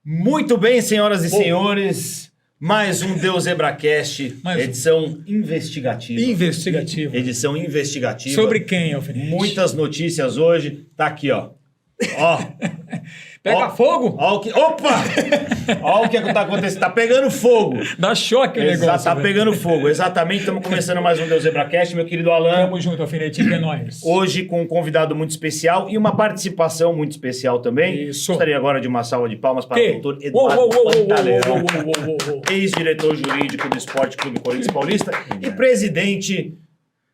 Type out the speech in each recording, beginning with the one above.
Muito bem, senhoras e senhores, mais um Deus Zebracast, edição investigativa. Edição investigativa. Sobre quem, Alfinete? Muitas notícias hoje. Tá aqui, ó. Pega fogo? Opa! Olha o que tá acontecendo. Tá pegando fogo. Dá choque o negócio. Tá pegando fogo, exatamente. Estamos começando mais um Deus Zebracast, meu querido Alan. Tamo junto, Alfinetinho, é nóis. Hoje com um convidado muito especial e uma participação muito especial também. Isso. Gostaria agora de uma salva de palmas para o doutor Eduardo Pantaleão, ex-diretor jurídico do Esporte Clube Corinthians Paulista e presidente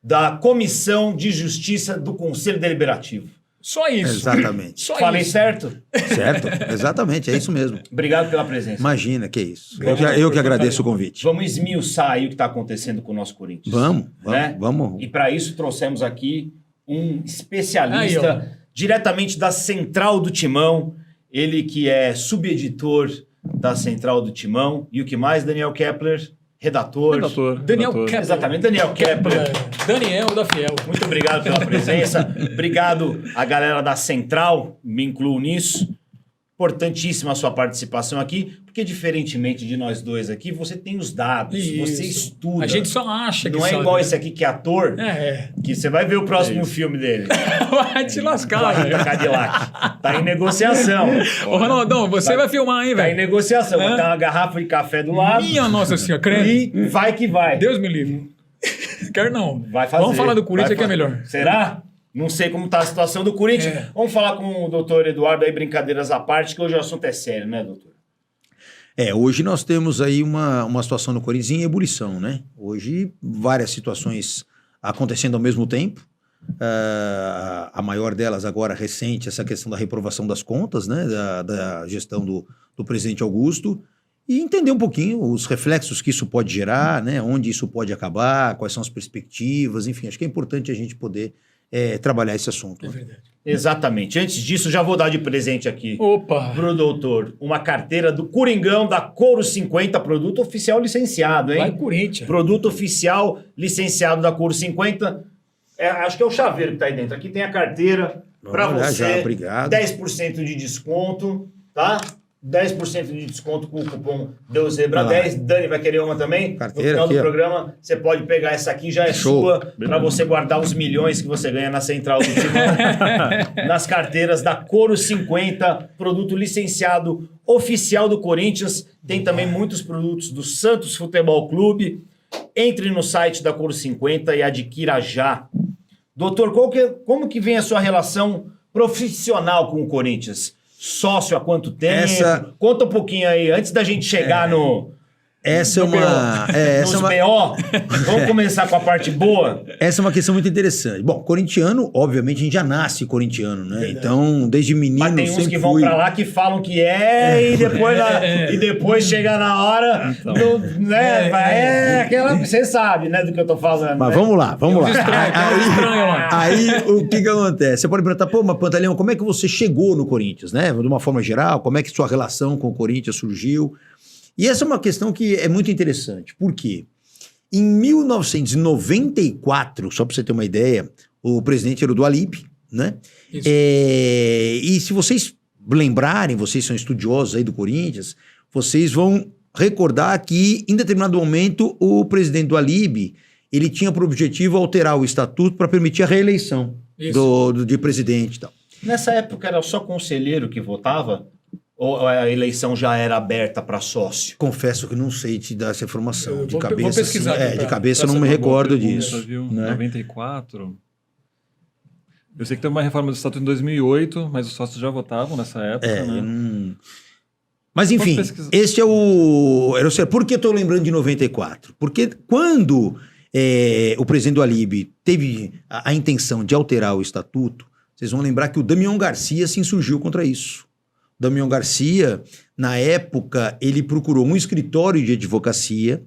da Comissão de Justiça do Conselho Deliberativo. Só isso. Exatamente. Só Falei isso. certo? Certo, exatamente, é isso mesmo. Obrigado pela presença. Imagina, que isso. Eu que agradeço o convite. Vamos esmiuçar aí o que está acontecendo com o nosso Corinthians. Vamos. E para isso trouxemos aqui um especialista diretamente da Central do Timão, ele que é subeditor da Central do Timão. E o que mais, Daniel Kepler? Redator. Daniel Kepler. Exatamente, Daniel Kepler. Daniel da Fiel. Muito obrigado pela presença. Obrigado à galera da Central, me incluo nisso. Importantíssima a sua participação aqui, porque diferentemente de nós dois aqui, você tem os dados, você estuda. A gente só acha que não é sabe, igual né? esse aqui que é ator, que você vai ver o próximo filme dele. Vai te lascar, Guarita velho. Cadillac. Tá em negociação. Ô, Ronaldão, você vai filmar, hein, Tá em velho? negociação. Vai ter uma garrafa de café do lado. Minha Nossa Senhora, creme. E vai que vai. Deus me livre. Quero não. Vai fazer. Vamos falar do Corinthians que é melhor. Será? Não sei como tá a situação do Corinthians. Vamos falar com o doutor Eduardo aí, brincadeiras à parte, que hoje o assunto é sério, né, doutor? Hoje nós temos aí uma situação no Corinthians em ebulição, né? Hoje, várias situações acontecendo ao mesmo tempo. A maior delas agora, recente, essa questão da reprovação das contas, né? Da gestão do presidente Augusto. E entender um pouquinho os reflexos que isso pode gerar, né? Onde isso pode acabar, quais são as perspectivas, enfim. Acho que é importante a gente poder trabalhar esse assunto. É verdade. Exatamente. Antes disso, já vou dar de presente aqui Opa! pro doutor uma carteira do Coringão da Couro 50, produto oficial licenciado, hein? Vai Corinthians. Produto oficial licenciado da Couro 50. Acho que é o chaveiro que tá aí dentro. Aqui tem a carteira para você. Já, obrigado. 10% de desconto, tá? 10% de desconto com o cupom DeusZebra10. Dani vai querer uma também. Carteira, no final aqui, do ó. programa, você pode pegar essa aqui, já é Show. sua, para você guardar os milhões que você ganha na Central do Timão. Nas carteiras da Couro 50, produto licenciado oficial do Corinthians. Tem também muitos produtos do Santos Futebol Clube. Entre no site da Couro 50 e adquira já. Doutor, como que vem a sua relação profissional com o Corinthians? Sócio há quanto tempo? Conta um pouquinho aí, antes da gente chegar nos BO. Vamos começar com a parte boa? Essa é uma questão muito interessante. Bom, corintiano, obviamente, a gente já nasce corintiano, né? Verdade. Então, desde menino Mas tem uns sempre que vão fui... pra lá que falam que e depois chega na hora, aquela, você sabe, né, do que eu tô falando. Mas né? vamos lá. Estranho lá. Aí, o que acontece? Você pode perguntar, mas Pantaleão, como é que você chegou no Corinthians, né? De uma forma geral, como é que sua relação com o Corinthians surgiu? E essa é uma questão que é muito interessante. Por quê? Em 1994, só para você ter uma ideia, o presidente era o Dualib, né? E se vocês lembrarem, vocês são estudiosos aí do Corinthians, vocês vão recordar que, em determinado momento, o presidente Dualib, ele tinha por objetivo alterar o estatuto para permitir a reeleição de presidente e tal. Nessa época era só conselheiro que votava? Ou a eleição já era aberta para sócio? Confesso que não sei te dar essa informação. Eu De vou cabeça, pesquisar assim, aqui de cabeça eu não me recordo disso. Viu? Né? 94. Eu sei que teve uma reforma do Estatuto em 2008, mas os sócios já votavam nessa época, né? Mas enfim, esse é o... Por que eu estou lembrando de 94? Porque quando o presidente do Alib teve a intenção de alterar o estatuto, vocês vão lembrar que o Damião Garcia se insurgiu contra isso. Damião Garcia, na época, ele procurou um escritório de advocacia,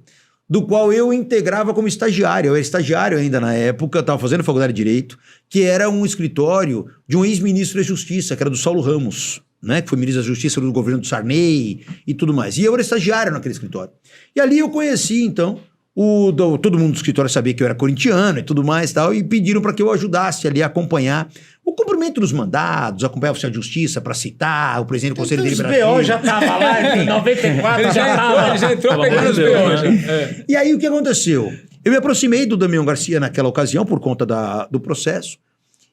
do qual eu integrava como estagiário. Eu era estagiário ainda na época, estava fazendo faculdade de Direito, que era um escritório de um ex-ministro da Justiça, que era do Saulo Ramos, né? Que foi ministro da Justiça do governo do Sarney e tudo mais. E eu era estagiário naquele escritório. E ali eu conheci, então, Todo mundo do escritório sabia que eu era corintiano e tudo mais e tal, e pediram para que eu ajudasse ali a acompanhar o cumprimento dos mandados, acompanhar o oficial de justiça para citar o presidente do Conselho Deliberativo. Os BO já tava lá, em 94 Ele já tava. ele já entrou Pelo pegando amor os de Deus, B.O. né? já. É. E aí o que aconteceu? Eu me aproximei do Damião Garcia naquela ocasião por conta do processo,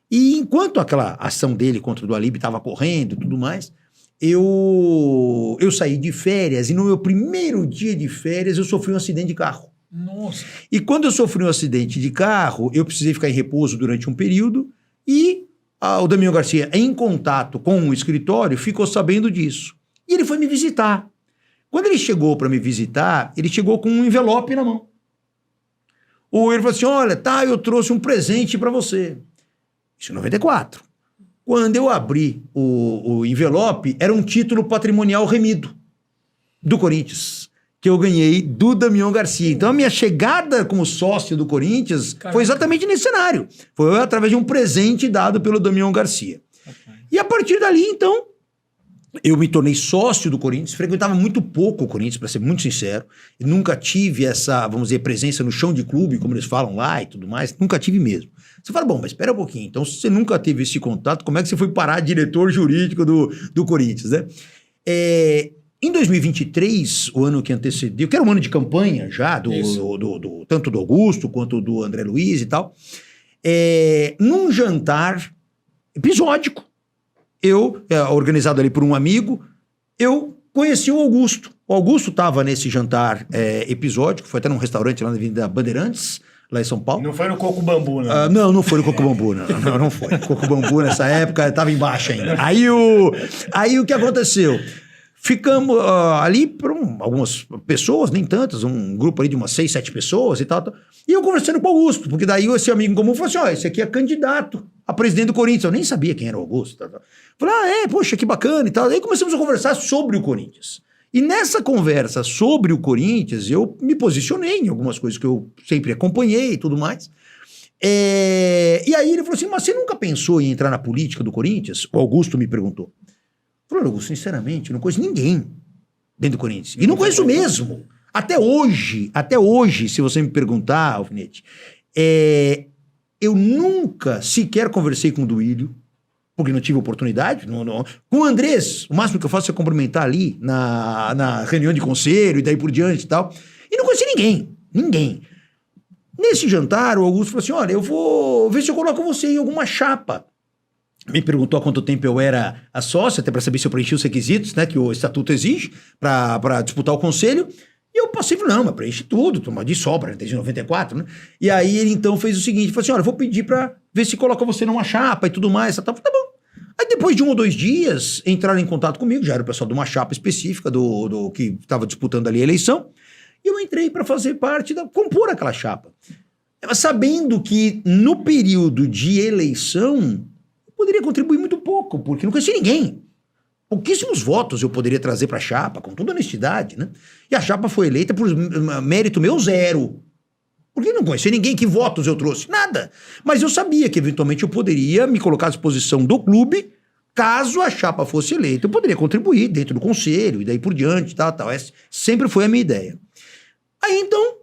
e enquanto aquela ação dele contra o do Alíbio estava correndo e tudo mais, eu saí de férias, e no meu primeiro dia de férias eu sofri um acidente de carro. Nossa. E quando eu sofri um acidente de carro, eu precisei ficar em repouso durante um período, e o Damião Garcia, em contato com o escritório, ficou sabendo disso. E ele foi me visitar. Quando ele chegou para me visitar, ele chegou com um envelope na mão. Ele falou assim, olha, eu trouxe um presente para você. Isso em 94. Quando eu abri o envelope, era um título patrimonial remido do Corinthians, que eu ganhei do Damião Garcia. Então a minha chegada como sócio do Corinthians foi exatamente nesse cenário. Foi através de um presente dado pelo Damião Garcia. E a partir dali, então, eu me tornei sócio do Corinthians, frequentava muito pouco o Corinthians, para ser muito sincero. Eu nunca tive essa, vamos dizer, presença no chão de clube, como eles falam lá e tudo mais. Nunca tive mesmo. Você fala, bom, mas espera um pouquinho. Então, se você nunca teve esse contato, como é que você foi parar diretor jurídico do Corinthians, né? Em 2023, o ano que antecedeu, que era um ano de campanha já, tanto do Augusto quanto do André Luiz e tal, num jantar episódico, organizado ali por um amigo, eu conheci o Augusto. O Augusto estava nesse jantar episódico, foi até num restaurante lá na Avenida Bandeirantes, lá em São Paulo. Não foi no Coco Bambu, né? Não foi no Coco Bambu, não foi. Coco Bambu nessa época estava embaixo ainda. Aí o que aconteceu? Ficamos ali por algumas pessoas, nem tantas, um grupo ali de umas 6, 7 pessoas e tal. E eu conversando com o Augusto, porque daí esse amigo em comum falou assim, esse aqui é candidato a presidente do Corinthians. Eu nem sabia quem era o Augusto. Falei, poxa, que bacana e tal. Aí começamos a conversar sobre o Corinthians. E nessa conversa sobre o Corinthians, eu me posicionei em algumas coisas que eu sempre acompanhei e tudo mais. E aí ele falou assim, mas você nunca pensou em entrar na política do Corinthians? O Augusto me perguntou. Eu falei, Augusto, sinceramente, eu não conheço ninguém dentro do Corinthians. E não conheço mesmo. Até hoje, se você me perguntar, Alfinete, eu nunca sequer conversei com o Duílio, porque não tive oportunidade. Com o Andrés, o máximo que eu faço é cumprimentar ali na reunião de conselho e daí por diante e tal. E não conheci ninguém. Nesse jantar, o Augusto falou assim, olha, eu vou ver se eu coloco você em alguma chapa. Me perguntou há quanto tempo eu era a sócia, até para saber se eu preenchi os requisitos, né, que o estatuto exige para disputar o conselho. E eu passei e falei, não, mas preenche tudo, toma de sobra, desde 94, né? E aí ele então fez o seguinte, falou assim, olha, eu vou pedir para ver se coloca você numa chapa e tudo mais. Tá bom. Aí depois de 1 ou 2 dias, entraram em contato comigo, já era o pessoal de uma chapa específica do que estava disputando ali a eleição, e eu entrei para fazer parte compor aquela chapa. Sabendo que no período de eleição, poderia contribuir muito pouco, porque não conhecia ninguém. Pouquíssimos votos eu poderia trazer para a chapa, com toda honestidade, né? E a chapa foi eleita por mérito meu 0. Porque não conhecia ninguém. Que votos eu trouxe? Nada. Mas eu sabia que eventualmente eu poderia me colocar à disposição do clube, caso a chapa fosse eleita. Eu poderia contribuir dentro do conselho e daí por diante, tal. Essa sempre foi a minha ideia. Aí então,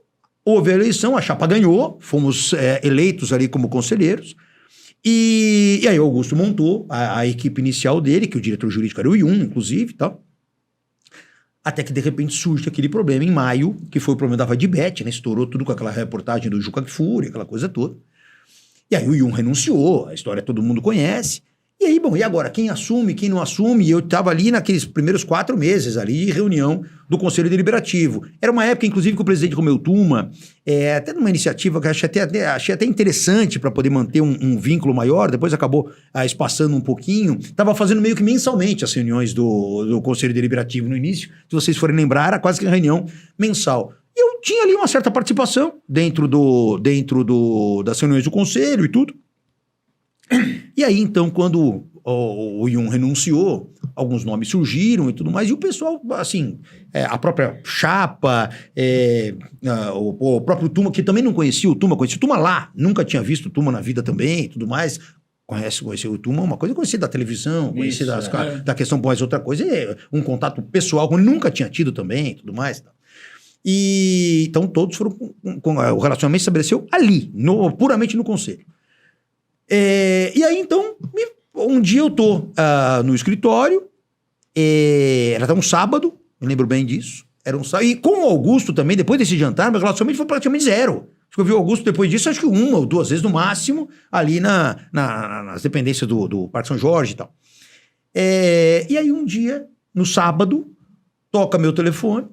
houve a eleição, a chapa ganhou, fomos eleitos ali como conselheiros. E aí o Augusto montou a equipe inicial dele, que o diretor jurídico era o Yun, inclusive, e tal. Até que, de repente, surge aquele problema em maio, que foi o problema da Vadibet, né? Estourou tudo com aquela reportagem do Juca Kfouri, aquela coisa toda. E aí o Yun renunciou, a história todo mundo conhece. E aí, bom, e agora? Quem assume, quem não assume? E eu estava ali naqueles primeiros 4 meses ali de reunião do Conselho Deliberativo. Era uma época, inclusive, que o presidente Romeu Tuma, até numa iniciativa que eu achei até interessante para poder manter um vínculo maior, depois acabou espaçando um pouquinho, estava fazendo meio que mensalmente as reuniões do Conselho Deliberativo no início. Se vocês forem lembrar, era quase que reunião mensal. E eu tinha ali uma certa participação dentro das reuniões do Conselho e tudo. E aí, então, quando o Yun renunciou, alguns nomes surgiram e tudo mais, e o pessoal, assim, a própria chapa, o próprio Tuma, que também não conhecia o Tuma lá, nunca tinha visto o Tuma na vida também e tudo mais. Conhecer o Tuma, uma coisa conhecer da televisão, conhecer da questão, mas outra coisa é um contato pessoal, que eu nunca tinha tido também e tudo mais. E então todos foram o relacionamento se estabeleceu ali, puramente no conselho. E aí então, um dia eu tô no escritório, era até um sábado, me lembro bem disso, era um sábado, e com o Augusto também, depois desse jantar, meu relacionamento foi praticamente zero. Acho que eu vi o Augusto depois disso, acho que 1 ou 2 vezes no máximo, ali nas dependências do Parque São Jorge e tal. E aí um dia, no sábado, toca meu telefone.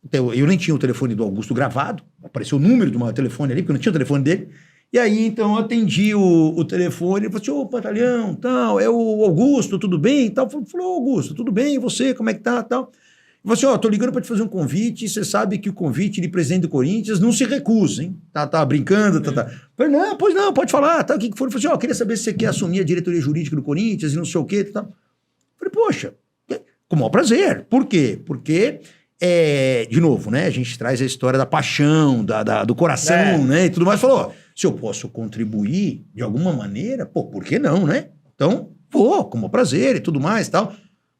Então, eu nem tinha o telefone do Augusto gravado, apareceu o número do meu telefone ali, porque eu não tinha o telefone dele. E aí, então, eu atendi o telefone, ele falou assim, ô, Pantalhão, tal, é o Augusto, tudo bem? E tal. Falou, Augusto, tudo bem? E você, como é que tá? Tal. Ele falou assim, ó, tô ligando pra te fazer um convite, e você sabe que o convite de presidente do Corinthians não se recusa, hein? Tá brincando, tá. Falei, não, pois não, pode falar, tá? O que foi? Ele falou assim, ó, queria saber se você quer assumir a diretoria jurídica do Corinthians e não sei o quê, tá? Falei, poxa, com o maior prazer. Por quê? Porque... de novo, né? A gente traz a história da paixão, do coração, né? E tudo mais. Falou, se eu posso contribuir de alguma maneira, por que não, né? Então, vou, com o prazer e tudo mais e tal.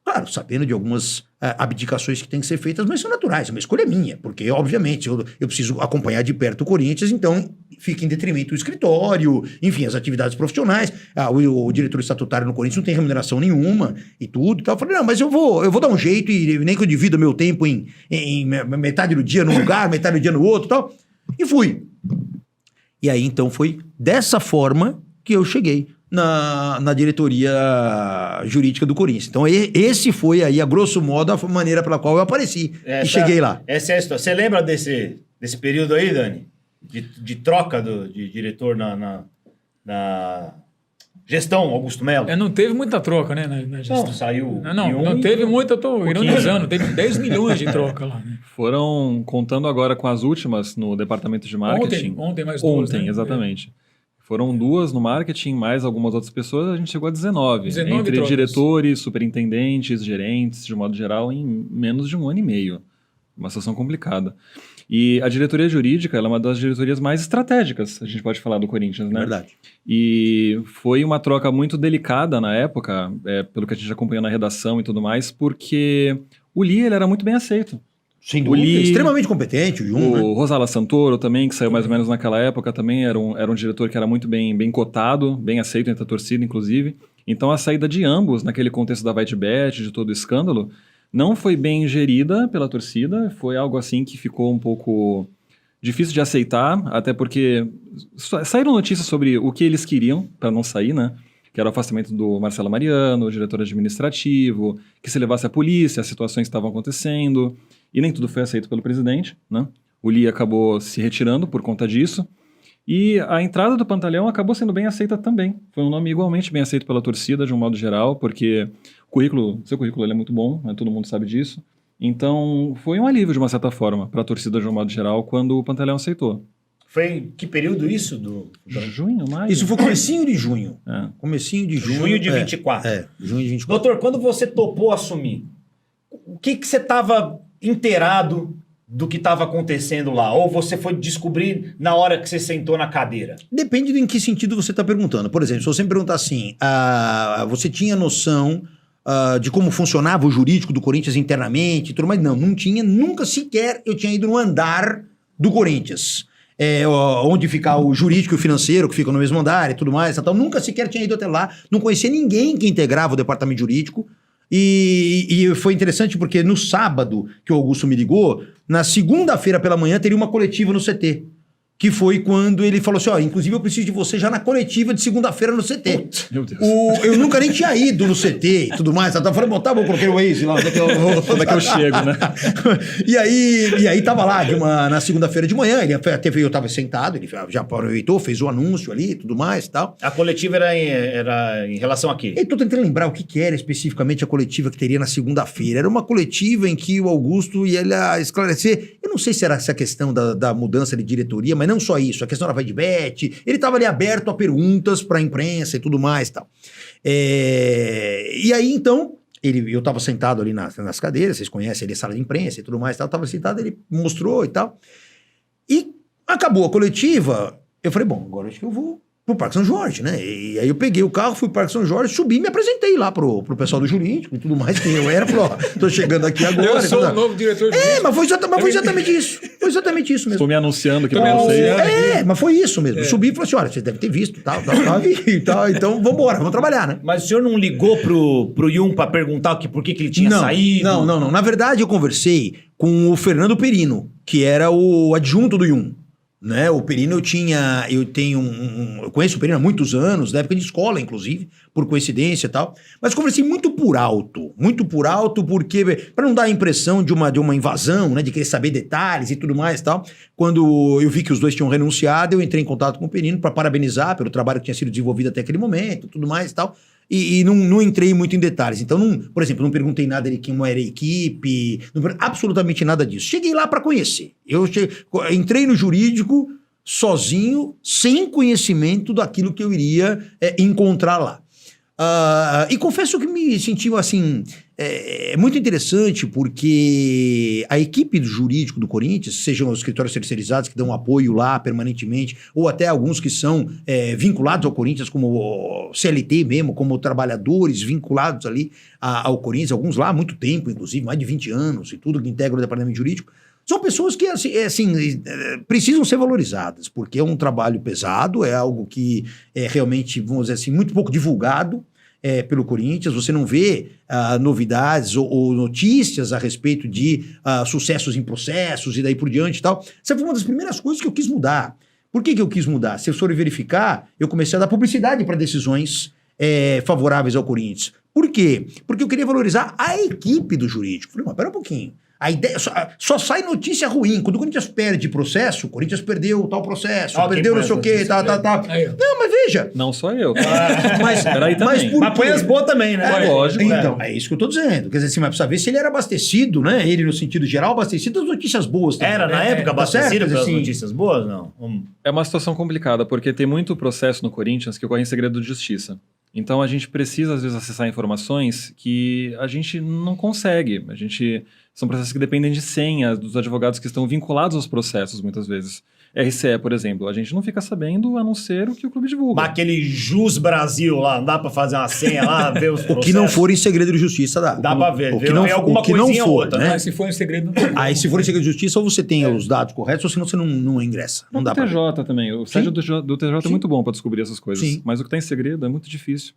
Claro, sabendo de algumas abdicações que têm que ser feitas, mas são naturais, é uma escolha minha, porque, obviamente, eu preciso acompanhar de perto o Corinthians, então fica em detrimento do escritório, enfim, as atividades profissionais. O diretor estatutário no Corinthians não tem remuneração nenhuma e tudo e tal. Eu falei, não, mas eu vou dar um jeito, e nem que eu divida meu tempo em metade do dia num lugar, metade do dia no outro e tal. E fui. E aí, então, foi dessa forma que eu cheguei na diretoria jurídica do Corinthians. Então, esse foi aí, a grosso modo, a maneira pela qual eu apareci e cheguei lá. Essa é a história. Você lembra desse período aí, Dani? De troca de diretor na gestão, Augusto Melo? Não teve muita troca, né, na gestão. Não, saiu... Não teve muita, eu tô ironizando, teve 10 milhões de troca lá. Né? Foram, contando agora com as últimas no departamento de marketing... Ontem mais 2, Ontem, né? Exatamente. Foram 2 no marketing, mais algumas outras pessoas, a gente chegou a 19 entre trocas. Diretores, superintendentes, gerentes, de modo geral, em menos de 1 ano e meio. Uma situação complicada. E a diretoria jurídica, ela é uma das diretorias mais estratégicas, a gente pode falar, do Corinthians, né? Verdade. E foi uma troca muito delicada na época, pelo que a gente acompanhou na redação e tudo mais, porque o Lia, ele era muito bem aceito. Sem dúvida, extremamente competente, o Rosala Santoro também, que saiu mais ou menos naquela época, também era um diretor que era muito bem cotado, bem aceito entre a torcida, inclusive. Então a saída de ambos, naquele contexto da VaidBet, de todo o escândalo, não foi bem gerida pela torcida, foi algo assim que ficou um pouco difícil de aceitar, até porque saíram notícias sobre o que eles queriam para não sair, né? Que era o afastamento do Marcelo Mariano, o diretor administrativo, que se levasse a polícia, as situações que estavam acontecendo, e nem tudo foi aceito pelo presidente, né? O Lia acabou se retirando por conta disso, e a entrada do Pantalhão acabou sendo bem aceita também. Foi um nome igualmente bem aceito pela torcida, de um modo geral, porque seu currículo ele é muito bom, né? Todo mundo sabe disso. Então, foi um alívio, de uma certa forma, para a torcida, de um modo geral, quando o Pantalhão aceitou. Foi em que período isso? Junho, maio? Isso foi comecinho de junho. Comecinho de junho. Junho de 24. Junho de 24. Doutor, quando você topou assumir, o que você estava inteirado do que estava acontecendo lá? Ou você foi descobrir na hora que você sentou na cadeira? Depende de em que sentido você está perguntando. Por exemplo, se você me perguntar assim, você tinha noção de como funcionava o jurídico do Corinthians internamente e tudo mais? Não tinha. Nunca sequer eu tinha ido no andar do Corinthians. Onde fica o jurídico e o financeiro, que ficam no mesmo andar e tudo mais. Então, nunca sequer tinha ido até lá. Não conhecia ninguém que integrava o departamento jurídico. E foi interessante porque no sábado que o Augusto me ligou, na segunda-feira pela manhã teria uma coletiva no CT. Que foi quando ele falou assim, inclusive eu preciso de você já na coletiva de segunda-feira no CT. Putz, meu Deus. Eu nunca nem tinha ido no CT e tudo mais. Eu falei, tá bom, coloquei o Waze lá. Como é que eu chego, né? E aí tava lá na segunda-feira de manhã, eu tava sentado, ele já aproveitou, fez o anúncio ali e tudo mais e tal. A coletiva era em relação a quê? Eu tô tentando lembrar o que era especificamente a coletiva que teria na segunda-feira. Era uma coletiva em que o Augusto ia esclarecer, eu não sei se era essa questão da mudança de diretoria, mas não só isso, a questão da VaidBet, ele estava ali aberto a perguntas para a imprensa e tudo mais e tal. E aí, então, eu estava sentado ali nas cadeiras, vocês conhecem ali a sala de imprensa e tudo mais e tal, estava sentado, ele mostrou e tal. E acabou a coletiva, eu falei, bom, agora acho que eu vou pro Parque São Jorge, né? E aí eu peguei o carro, fui pro Parque São Jorge, subi e me apresentei lá pro pessoal do jurídico e tudo mais, quem eu era, falou, tô chegando aqui agora. Eu sou o novo diretor jurídico. Mas foi exatamente isso. foi exatamente isso mesmo. Estou me anunciando que Tô me não sei. anunciando. Mas foi isso mesmo. Eu subi e falei assim, olha, você deve ter visto, tal, e tal, então vambora, vamos trabalhar, né? Mas o senhor não ligou pro Yun pra perguntar por que ele tinha saído? Não. Na verdade, eu conversei com o Fernando Perino, que era o adjunto do Yun. Né? O Perino eu conheço o Perino há muitos anos, da época de escola, inclusive, por coincidência e tal. Mas conversei muito por alto, porque, para não dar a impressão de uma invasão, né? De querer saber detalhes e tudo mais e tal. Quando eu vi que os dois tinham renunciado, eu entrei em contato com o Perino para parabenizar pelo trabalho que tinha sido desenvolvido até aquele momento, tudo mais e tal. E não entrei muito em detalhes. Então, por exemplo, não perguntei nada de quem era a equipe, absolutamente nada disso. Cheguei lá para conhecer. Entrei no jurídico sozinho, sem conhecimento daquilo que eu iria encontrar lá. E confesso que me senti, assim, muito interessante, porque a equipe do jurídico do Corinthians, sejam os escritórios terceirizados que dão apoio lá permanentemente, ou até alguns que são vinculados ao Corinthians, como CLT mesmo, como trabalhadores vinculados ali ao Corinthians, alguns lá há muito tempo, inclusive, mais de 20 anos, e tudo que integra o departamento jurídico, são pessoas que, assim, precisam ser valorizadas, porque é um trabalho pesado, é algo que é realmente, vamos dizer assim, muito pouco divulgado pelo Corinthians. Você não vê novidades ou notícias a respeito de sucessos em processos e daí por diante e tal. Essa foi uma das primeiras coisas que eu quis mudar. Por que eu quis mudar? Se eu for verificar, eu comecei a dar publicidade para decisões favoráveis ao Corinthians. Por quê? Porque eu queria valorizar a equipe do jurídico. Falei, mas pera um pouquinho. A ideia só sai notícia ruim. Quando o Corinthians perde processo, o Corinthians perdeu tal processo, perdeu não sei o quê, tal. Não, mas veja. Não só eu. Mas põe as boas também, né? Lógico. Então, é isso que eu tô dizendo. Quer dizer, assim, mas precisa ver se ele era abastecido, né? Ele, no sentido geral, abastecido das notícias boas também. Era, na época, abastecido pelas assim, notícias boas? Não. É uma situação complicada, porque tem muito processo no Corinthians que ocorre em segredo de justiça. Então a gente precisa, às vezes, acessar informações que a gente não consegue. São processos que dependem de senhas dos advogados que estão vinculados aos processos, muitas vezes. RCE, por exemplo, a gente não fica sabendo a não ser o que o clube divulga. Mas aquele Jus Brasil lá, não dá pra fazer uma senha lá, ver os processos? O que não for em segredo de justiça, dá. Dá pra ver. O que não for, outra, né? Mas se for em segredo... Aí se for em segredo de justiça, ou você tem os dados corretos, ou senão você não ingressa. Não dá o TJ também. O site do TJ é muito bom pra descobrir essas coisas. Sim. Mas o que tá em segredo é muito difícil.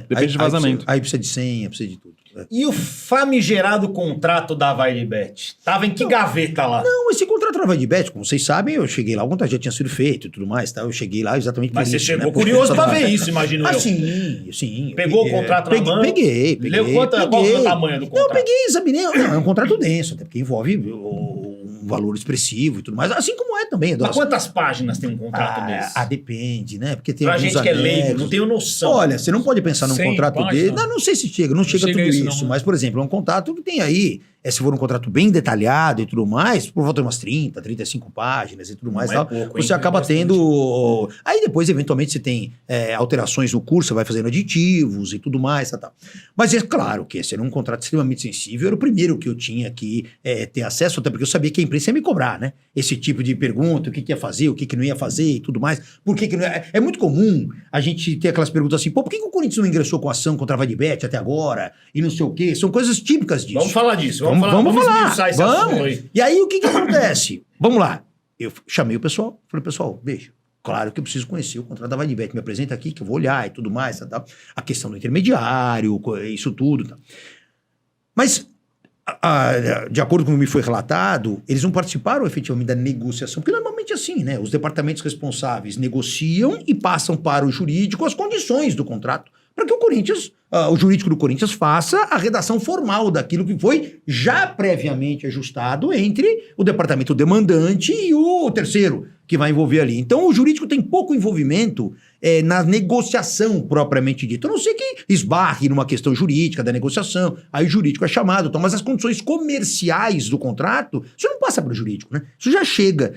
Depende de vazamento. Aí precisa de senha, precisa de tudo. E o famigerado contrato da Vaidebet? Tava em que gaveta lá? Não, esse contrato da Vaidebet, como vocês sabem, eu cheguei lá, o contrato já tinha sido feito e tudo mais, tá? Eu cheguei lá exatamente por Mas isso. Mas você chegou curioso pra ver isso, imagino eu. Sim. Pegou o contrato na mão? Peguei. Leu qual foi o tamanho do contrato? Não, peguei, examinei. Não, é um contrato denso, até porque envolve um valor expressivo e tudo mais, assim como é também. Mas quantas páginas tem um contrato desse? Depende, né? Porque tem pra gente que é leigo, não tenho noção. Olha, você não pode pensar num contrato dele. Não sei se chega, não chega tudo isso. Não. Mas, por exemplo, é um contrato que tem aí, se for um contrato bem detalhado e tudo mais, por volta de umas 30, 35 páginas e tudo mais, tal, pouco, você acaba tendo... Aí depois, eventualmente, você tem alterações no curso, você vai fazendo aditivos e tudo mais, tal. Mas é claro que esse era um contrato extremamente sensível, era o primeiro que eu tinha que ter acesso, até porque eu sabia que a imprensa ia me cobrar, né? Esse tipo de pergunta, o que ia fazer, o que não ia fazer e tudo mais. Por que não ia... É muito comum a gente ter aquelas perguntas assim, por que o Corinthians não ingressou com ação contra a Vaidebet até agora? E não sei o quê. São coisas típicas disso. Vamos falar disso. Vamos falar. Esse assunto aí. E aí, o que acontece? Vamos lá. Eu chamei o pessoal, falei, pessoal, veja, claro que eu preciso conhecer o contrato da Vaidebet, me apresenta aqui que eu vou olhar e tudo mais, tá. A questão do intermediário, isso tudo, tá. Mas, de acordo com o que me foi relatado, eles não participaram efetivamente da negociação, porque normalmente é assim, né? Os departamentos responsáveis negociam e passam para o jurídico as condições do contrato, para que o Corinthians, o jurídico do Corinthians faça a redação formal daquilo que foi já previamente ajustado entre o departamento demandante e o terceiro que vai envolver ali. Então, o jurídico tem pouco envolvimento na negociação propriamente dita. A não ser que esbarre numa questão jurídica da negociação, aí o jurídico é chamado, mas as condições comerciais do contrato, isso não passa para o jurídico, né? Isso já chega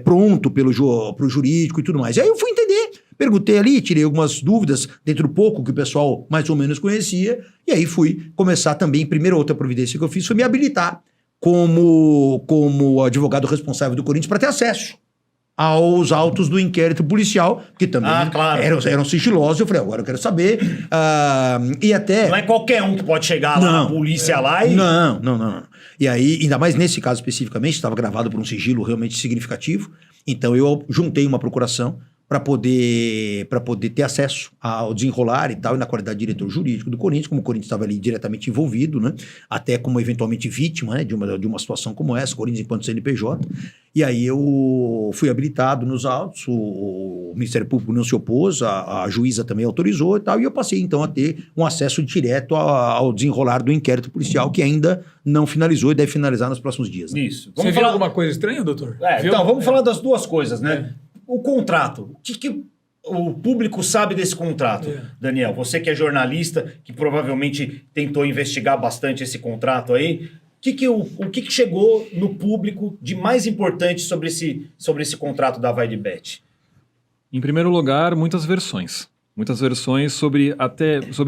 pronto pro jurídico e tudo mais. E aí eu fui entender, perguntei ali, tirei algumas dúvidas dentro do pouco que o pessoal mais ou menos conhecia, e aí fui começar também, primeira outra providência que eu fiz foi me habilitar como advogado responsável do Corinthians para ter acesso aos autos do inquérito policial, que também eram sigilosos. Eu falei, agora eu quero saber. E até... Não é qualquer um que pode chegar lá na polícia lá e... Não. E aí, ainda mais nesse caso especificamente, estava gravado por um sigilo realmente significativo, então eu juntei uma procuração para poder ter acesso ao desenrolar e tal, e na qualidade de diretor jurídico do Corinthians, como o Corinthians estava ali diretamente envolvido, né? Até como eventualmente vítima, né? de uma situação como essa, o Corinthians enquanto CNPJ. E aí eu fui habilitado nos autos, o Ministério Público não se opôs, a juíza também autorizou e tal, e eu passei então a ter um acesso direto ao desenrolar do inquérito policial, que ainda não finalizou e deve finalizar nos próximos dias. Né? Isso. Você viu alguma coisa estranha, doutor? Então, vamos falar das duas coisas, né? O contrato. O que o público sabe desse contrato, Daniel? Você que é jornalista, que provavelmente tentou investigar bastante esse contrato aí, o que chegou no público de mais importante sobre esse contrato da VaideBet? Em primeiro lugar, muitas versões. Muitas versões sobre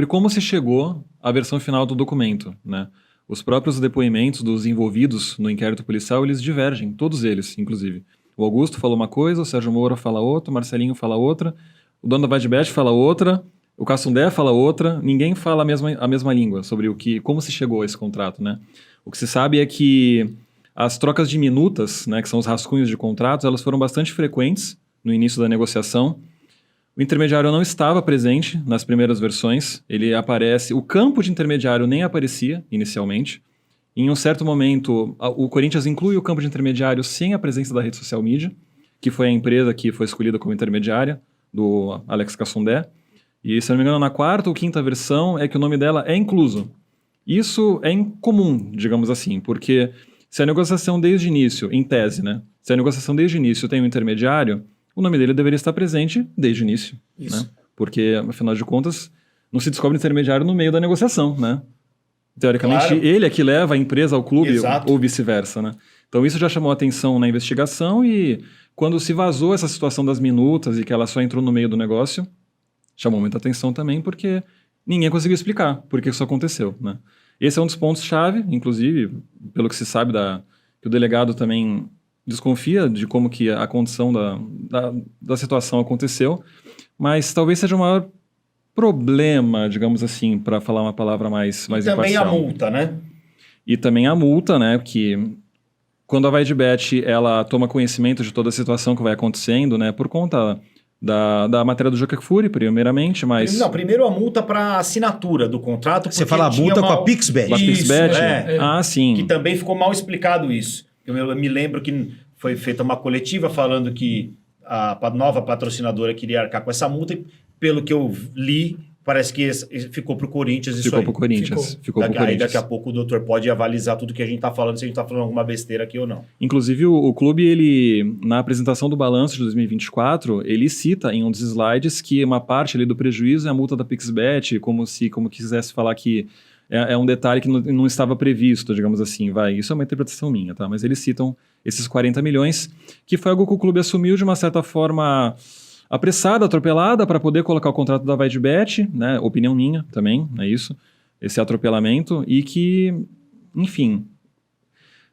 como se chegou à versão final do documento, né? Os próprios depoimentos dos envolvidos no inquérito policial, eles divergem, todos eles, inclusive. O Augusto falou uma coisa, o Sérgio Moura fala outra, o Marcelinho fala outra, o dono da VaideBet fala outra, o Cassundé fala outra, ninguém fala a mesma língua sobre como se chegou a esse contrato, né? O que se sabe é que as trocas de minutas, né, que são os rascunhos de contratos, elas foram bastante frequentes no início da negociação. O intermediário não estava presente nas primeiras versões, o campo de intermediário nem aparecia inicialmente. Em um certo momento, o Corinthians inclui o campo de intermediário sem a presença da rede social mídia, que foi a empresa que foi escolhida como intermediária, do Alex Cassundé. E, se não me engano, na quarta ou quinta versão é que o nome dela é incluso. Isso é incomum, digamos assim, porque se a negociação desde o início, em tese, né? Se a negociação desde o início tem um intermediário, o nome dele deveria estar presente desde o início. Isso. Né? Porque, afinal de contas, não se descobre intermediário no meio da negociação, né? Teoricamente, claro. Ele é que leva a empresa ao clube. Exato. Ou vice-versa, né? Então isso já chamou a atenção na investigação e quando se vazou essa situação das minutas e que ela só entrou no meio do negócio, chamou muita atenção também porque ninguém conseguiu explicar por que isso aconteceu, né? Esse é um dos pontos-chave, inclusive, pelo que se sabe que o delegado também desconfia de como que a condição da situação aconteceu, mas talvez seja o maior problema, digamos assim, para falar uma palavra mais imparcial. Também a multa, né? E também a multa, né? Que quando a VaideBet ela toma conhecimento de toda a situação que vai acontecendo, né? Por conta da matéria do Joker Fury, primeiramente, mas... Não, primeiro a multa para assinatura do contrato. Você fala a multa com a Pixbet. Com a Pixbet? Ah, sim. Que também ficou mal explicado isso. Eu me lembro que foi feita uma coletiva falando que a nova patrocinadora queria arcar com essa multa e, pelo que eu li, parece que ficou pro Corinthians isso aí. Ficou pro Corinthians. Aí daqui a pouco o doutor pode avalizar tudo que a gente tá falando, se a gente tá falando alguma besteira aqui ou não. Inclusive, o clube, ele, na apresentação do balanço de 2024, ele cita em um dos slides que uma parte ali do prejuízo é a multa da Pixbet, como quisesse falar que é um detalhe que não estava previsto, digamos assim, Isso é uma interpretação minha, tá? Mas eles citam esses 40 milhões, que foi algo que o clube assumiu de uma certa forma apressada, atropelada, para poder colocar o contrato da VaideBet, né? Opinião minha também, é isso, esse atropelamento, e que, enfim,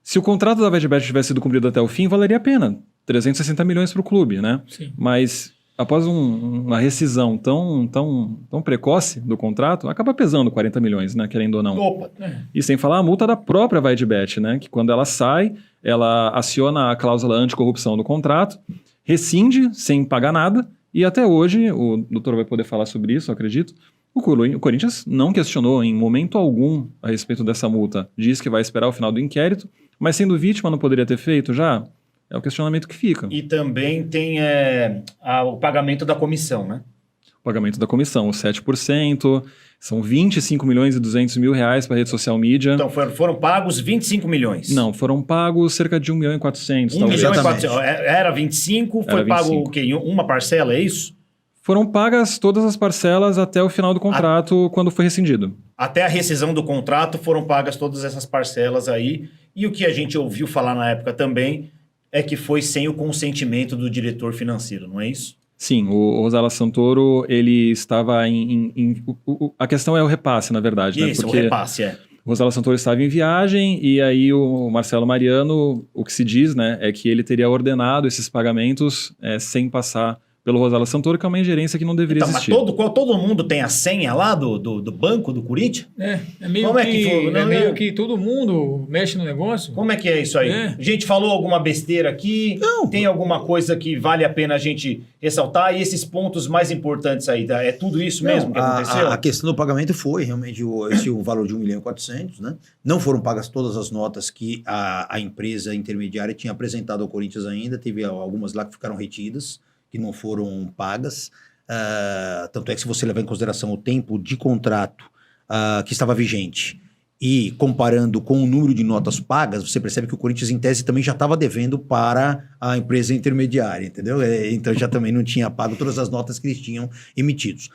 se o contrato da VaideBet tivesse sido cumprido até o fim, valeria a pena, 360 milhões para o clube, né? Sim. Mas após uma rescisão tão precoce do contrato, acaba pesando 40 milhões, né? Querendo ou não. Opa! E sem falar a multa da própria VaideBet, né? Que quando ela sai, ela aciona a cláusula anticorrupção do contrato, rescinde sem pagar nada, e até hoje, o doutor vai poder falar sobre isso, eu acredito, o Corinthians não questionou em momento algum a respeito dessa multa. Diz que vai esperar o final do inquérito, mas sendo vítima não poderia ter feito já? É o questionamento que fica. E também tem o pagamento da comissão, né? O pagamento da comissão, os 7%, são 25 milhões e 200 mil reais para a rede social mídia. Então foram pagos 25 milhões? Não, foram pagos cerca de 1 milhão e 400. 1 milhão e 400. Era 25, foi pago o quê? Uma parcela, é isso? Foram pagas todas as parcelas até o final do contrato, quando foi rescindido. Até a rescisão do contrato foram pagas todas essas parcelas aí. E o que a gente ouviu falar na época também é que foi sem o consentimento do diretor financeiro, não é isso? Sim, o Rosala Santoro, ele estava a questão é o repasse, na verdade. Isso, né? Porque o repasse, o Rosala Santoro estava em viagem e aí o Marcelo Mariano, o que se diz, né, é que ele teria ordenado esses pagamentos sem passar pelo Rosales Santoro, que é uma ingerência que não deveria Então, existir. mas todo mundo tem a senha lá do banco do Corinthians? É meio Como é que, que foi? Não, meio que todo mundo mexe no negócio. Como é que é isso aí? É. A gente falou alguma besteira aqui? Não. Tem alguma coisa que vale a pena a gente ressaltar? E esses pontos mais importantes aí, tá? É tudo isso mesmo que aconteceu? A questão do pagamento foi realmente o valor de 1.400.000, né? Não foram pagas todas as notas que a empresa intermediária tinha apresentado ao Corinthians ainda, teve algumas lá que ficaram retidas, que não foram pagas. Tanto é que se você levar em consideração o tempo de contrato que estava vigente e comparando com o número de notas pagas, você percebe que o Corinthians, em tese, também já estava devendo para a empresa intermediária, entendeu? Então já também não tinha pago todas as notas que eles tinham emitidos.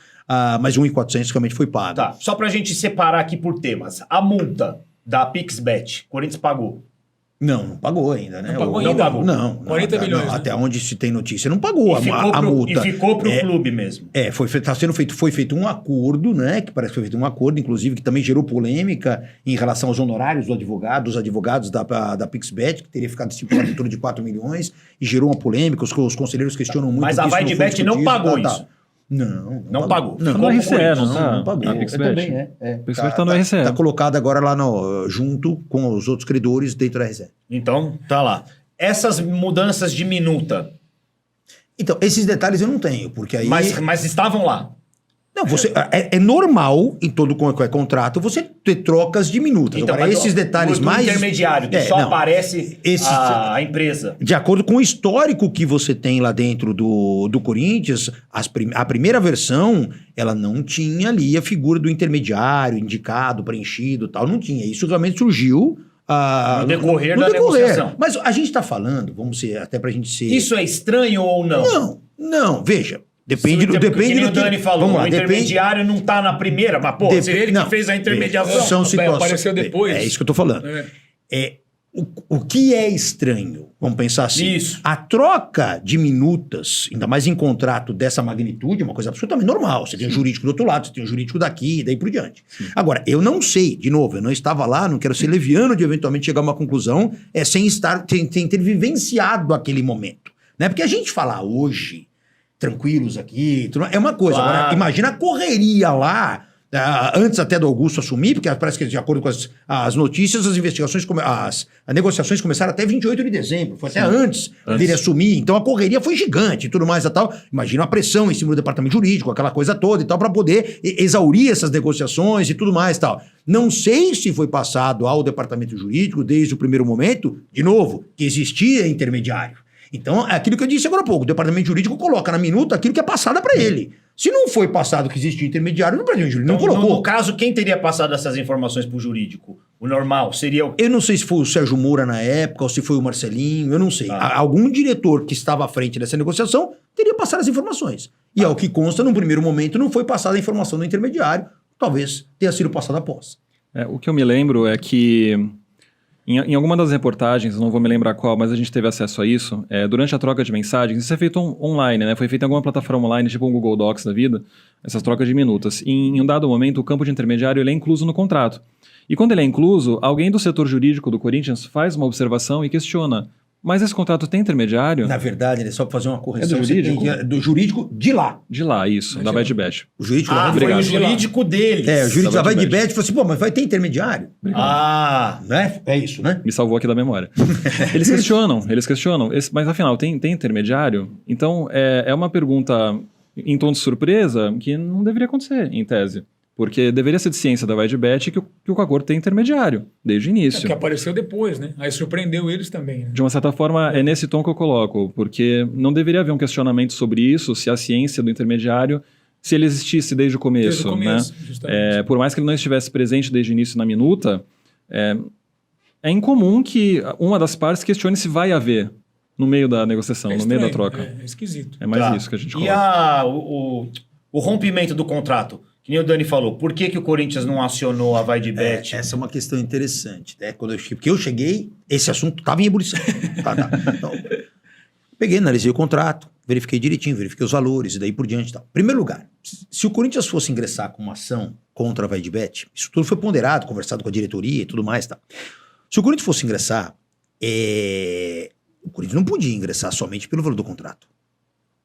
Mas 1.400.000 realmente foi pago. Tá, só pra gente separar aqui por temas. A multa da PixBet, o Corinthians pagou. Não pagou ainda, né? Não pagou ainda? Não pagou. Não, 40 milhões, né? Até onde se tem notícia, não pagou a multa. E ficou pro clube mesmo. Foi feito um acordo, né? Que parece que foi feito um acordo, inclusive, que também gerou polêmica em relação aos honorários dos advogados da PixBet, que teria ficado estipulado em torno de 4 milhões, e gerou uma polêmica. Os conselheiros questionam muito. Mas a VaideBet não pagou isso. Não pagou. Não, no RCE, não tá? Não pagou. A PixBet. Também PixBet tá no RCE. Está colocado agora lá junto com os outros credores dentro da RCE. Então, tá lá. Essas mudanças de minuta. Então, esses detalhes eu não tenho, porque aí... Mas estavam lá. Não, é normal em todo contrato você ter trocas de minutas. Então, agora, esses detalhes do mais... intermediário, que só aparece a empresa. De acordo com o histórico que você tem lá dentro do Corinthians, a primeira versão, ela não tinha ali a figura do intermediário, indicado, preenchido e tal, não tinha. Isso realmente surgiu... no decorrer da negociação. Mas a gente está falando, vamos ser, até pra gente ser... Isso é estranho ou não? Não, veja... Depende do que que o Dani falou, vamos lá, o intermediário não tá na primeira, mas pô, se ele que fez a intermediação. São situações, apareceu depois. É isso que eu tô falando. O que é estranho, vamos pensar assim, Isso. a troca de minutas, ainda mais em contrato dessa magnitude, é uma coisa absolutamente normal. Você tem um jurídico do outro lado, você tem um jurídico daqui e daí por diante. Agora, eu não sei, de novo, eu não estava lá, não quero ser leviano de eventualmente chegar a uma conclusão sem ter vivenciado aquele momento. Né? Porque a gente falar hoje... tranquilos aqui, é uma coisa. Claro. Agora, imagina a correria lá, antes até do Augusto assumir, porque parece que, de acordo com as notícias, as investigações, as negociações começaram até 28 de dezembro, foi até antes dele assumir. Então a correria foi gigante e tudo mais e tal. Imagina a pressão em cima do departamento jurídico, aquela coisa toda e tal, para poder exaurir essas negociações e tudo mais e tal. Não sei se foi passado ao departamento jurídico desde o primeiro momento, de novo, que existia intermediário. Então, é aquilo que eu disse agora há pouco, o departamento jurídico coloca na minuta aquilo que é passado para ele. Se não foi passado que existia intermediário, no departamento jurídico não colocou. No caso, quem teria passado essas informações para o jurídico? O normal seria o... Eu não sei se foi o Sérgio Moura na época, ou se foi o Marcelinho, eu não sei. Algum diretor que estava à frente dessa negociação teria passado as informações. E ao que consta, num primeiro momento, não foi passada a informação do intermediário, talvez tenha sido passada após. O que eu me lembro é que... Em alguma das reportagens, não vou me lembrar qual, mas a gente teve acesso a isso, durante a troca de mensagens, isso é feito online, né? Foi feito em alguma plataforma online, tipo um Google Docs da vida, essas trocas de minutas. Em um dado momento, o campo de intermediário ele é incluso no contrato. E quando ele é incluso, alguém do setor jurídico do Corinthians faz uma observação e questiona, mas esse contrato tem intermediário? Na verdade, ele é só para fazer uma correção. É do jurídico? Do jurídico de lá. De lá, isso, da VaideBet. O jurídico Ah, foi o jurídico deles. o jurídico da VaideBet. VaideBet falou assim, pô, mas vai ter intermediário? Né? É isso, né? Me salvou aqui da memória. Eles questionam, mas afinal, tem intermediário? Então, é uma pergunta em tom de surpresa que não deveria acontecer, em tese. Porque deveria ser de ciência da VaideBet que o acordo tem intermediário, desde o início. Que apareceu depois, né? Aí surpreendeu eles também. Né? De uma certa forma, é nesse tom que eu coloco, porque não deveria haver um questionamento sobre isso, se a ciência do intermediário, se ele existisse desde o começo. Desde o começo, né? justamente. Por mais que ele não estivesse presente desde o início na minuta, é incomum que uma das partes questione se vai haver no meio da negociação, no meio da troca. É esquisito. É mais isso que a gente coloca. E o rompimento do contrato? Que nem o Dani falou, por que o Corinthians não acionou a VaideBet? Essa é uma questão interessante, né? Porque eu cheguei, esse assunto estava em ebulição. Então, peguei, analisei o contrato, verifiquei direitinho, verifiquei os valores e daí por diante. Tal. Em primeiro lugar, se o Corinthians fosse ingressar com uma ação contra a VaideBet, isso tudo foi ponderado, conversado com a diretoria e tudo mais. Tal. Se o Corinthians fosse ingressar, o Corinthians não podia ingressar somente pelo valor do contrato.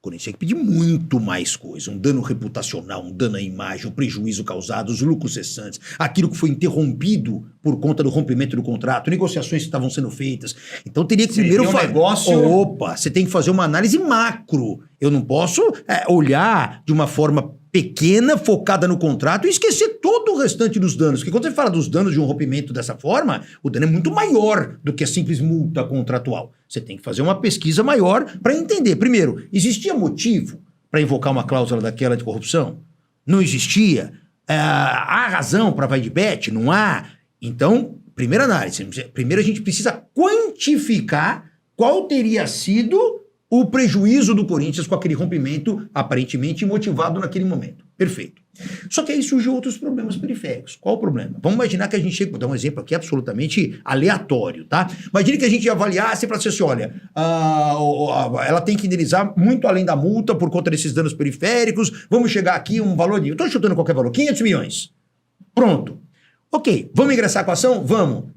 Corinthians tem que pedir muito mais coisa. Um dano reputacional, um dano à imagem, o prejuízo causado, os lucros cessantes, aquilo que foi interrompido por conta do rompimento do contrato, negociações que estavam sendo feitas. Então teria que primeiro fazer... Opa, você tem que fazer uma análise macro. Eu não posso olhar de uma forma pequena, focada no contrato e esquecer todo o restante dos danos. Porque quando você fala dos danos de um rompimento dessa forma, o dano é muito maior do que a simples multa contratual. Você tem que fazer uma pesquisa maior para entender. Primeiro, existia motivo para invocar uma cláusula daquela de corrupção? Não existia? Há razão para vai de bet? Não há? Então, primeira análise. Primeiro a gente precisa quantificar qual teria sido o prejuízo do Corinthians com aquele rompimento aparentemente motivado naquele momento. Perfeito. Só que aí surgem outros problemas periféricos. Qual o problema? Vamos imaginar que a gente chega, vou dar um exemplo aqui absolutamente aleatório, tá? Imagine que a gente avaliasse para dizer assim, olha, ela tem que indenizar muito além da multa por conta desses danos periféricos, vamos chegar aqui um valor de, eu estou chutando qualquer valor, 500 milhões. Pronto. Ok, vamos ingressar com a ação? Vamos.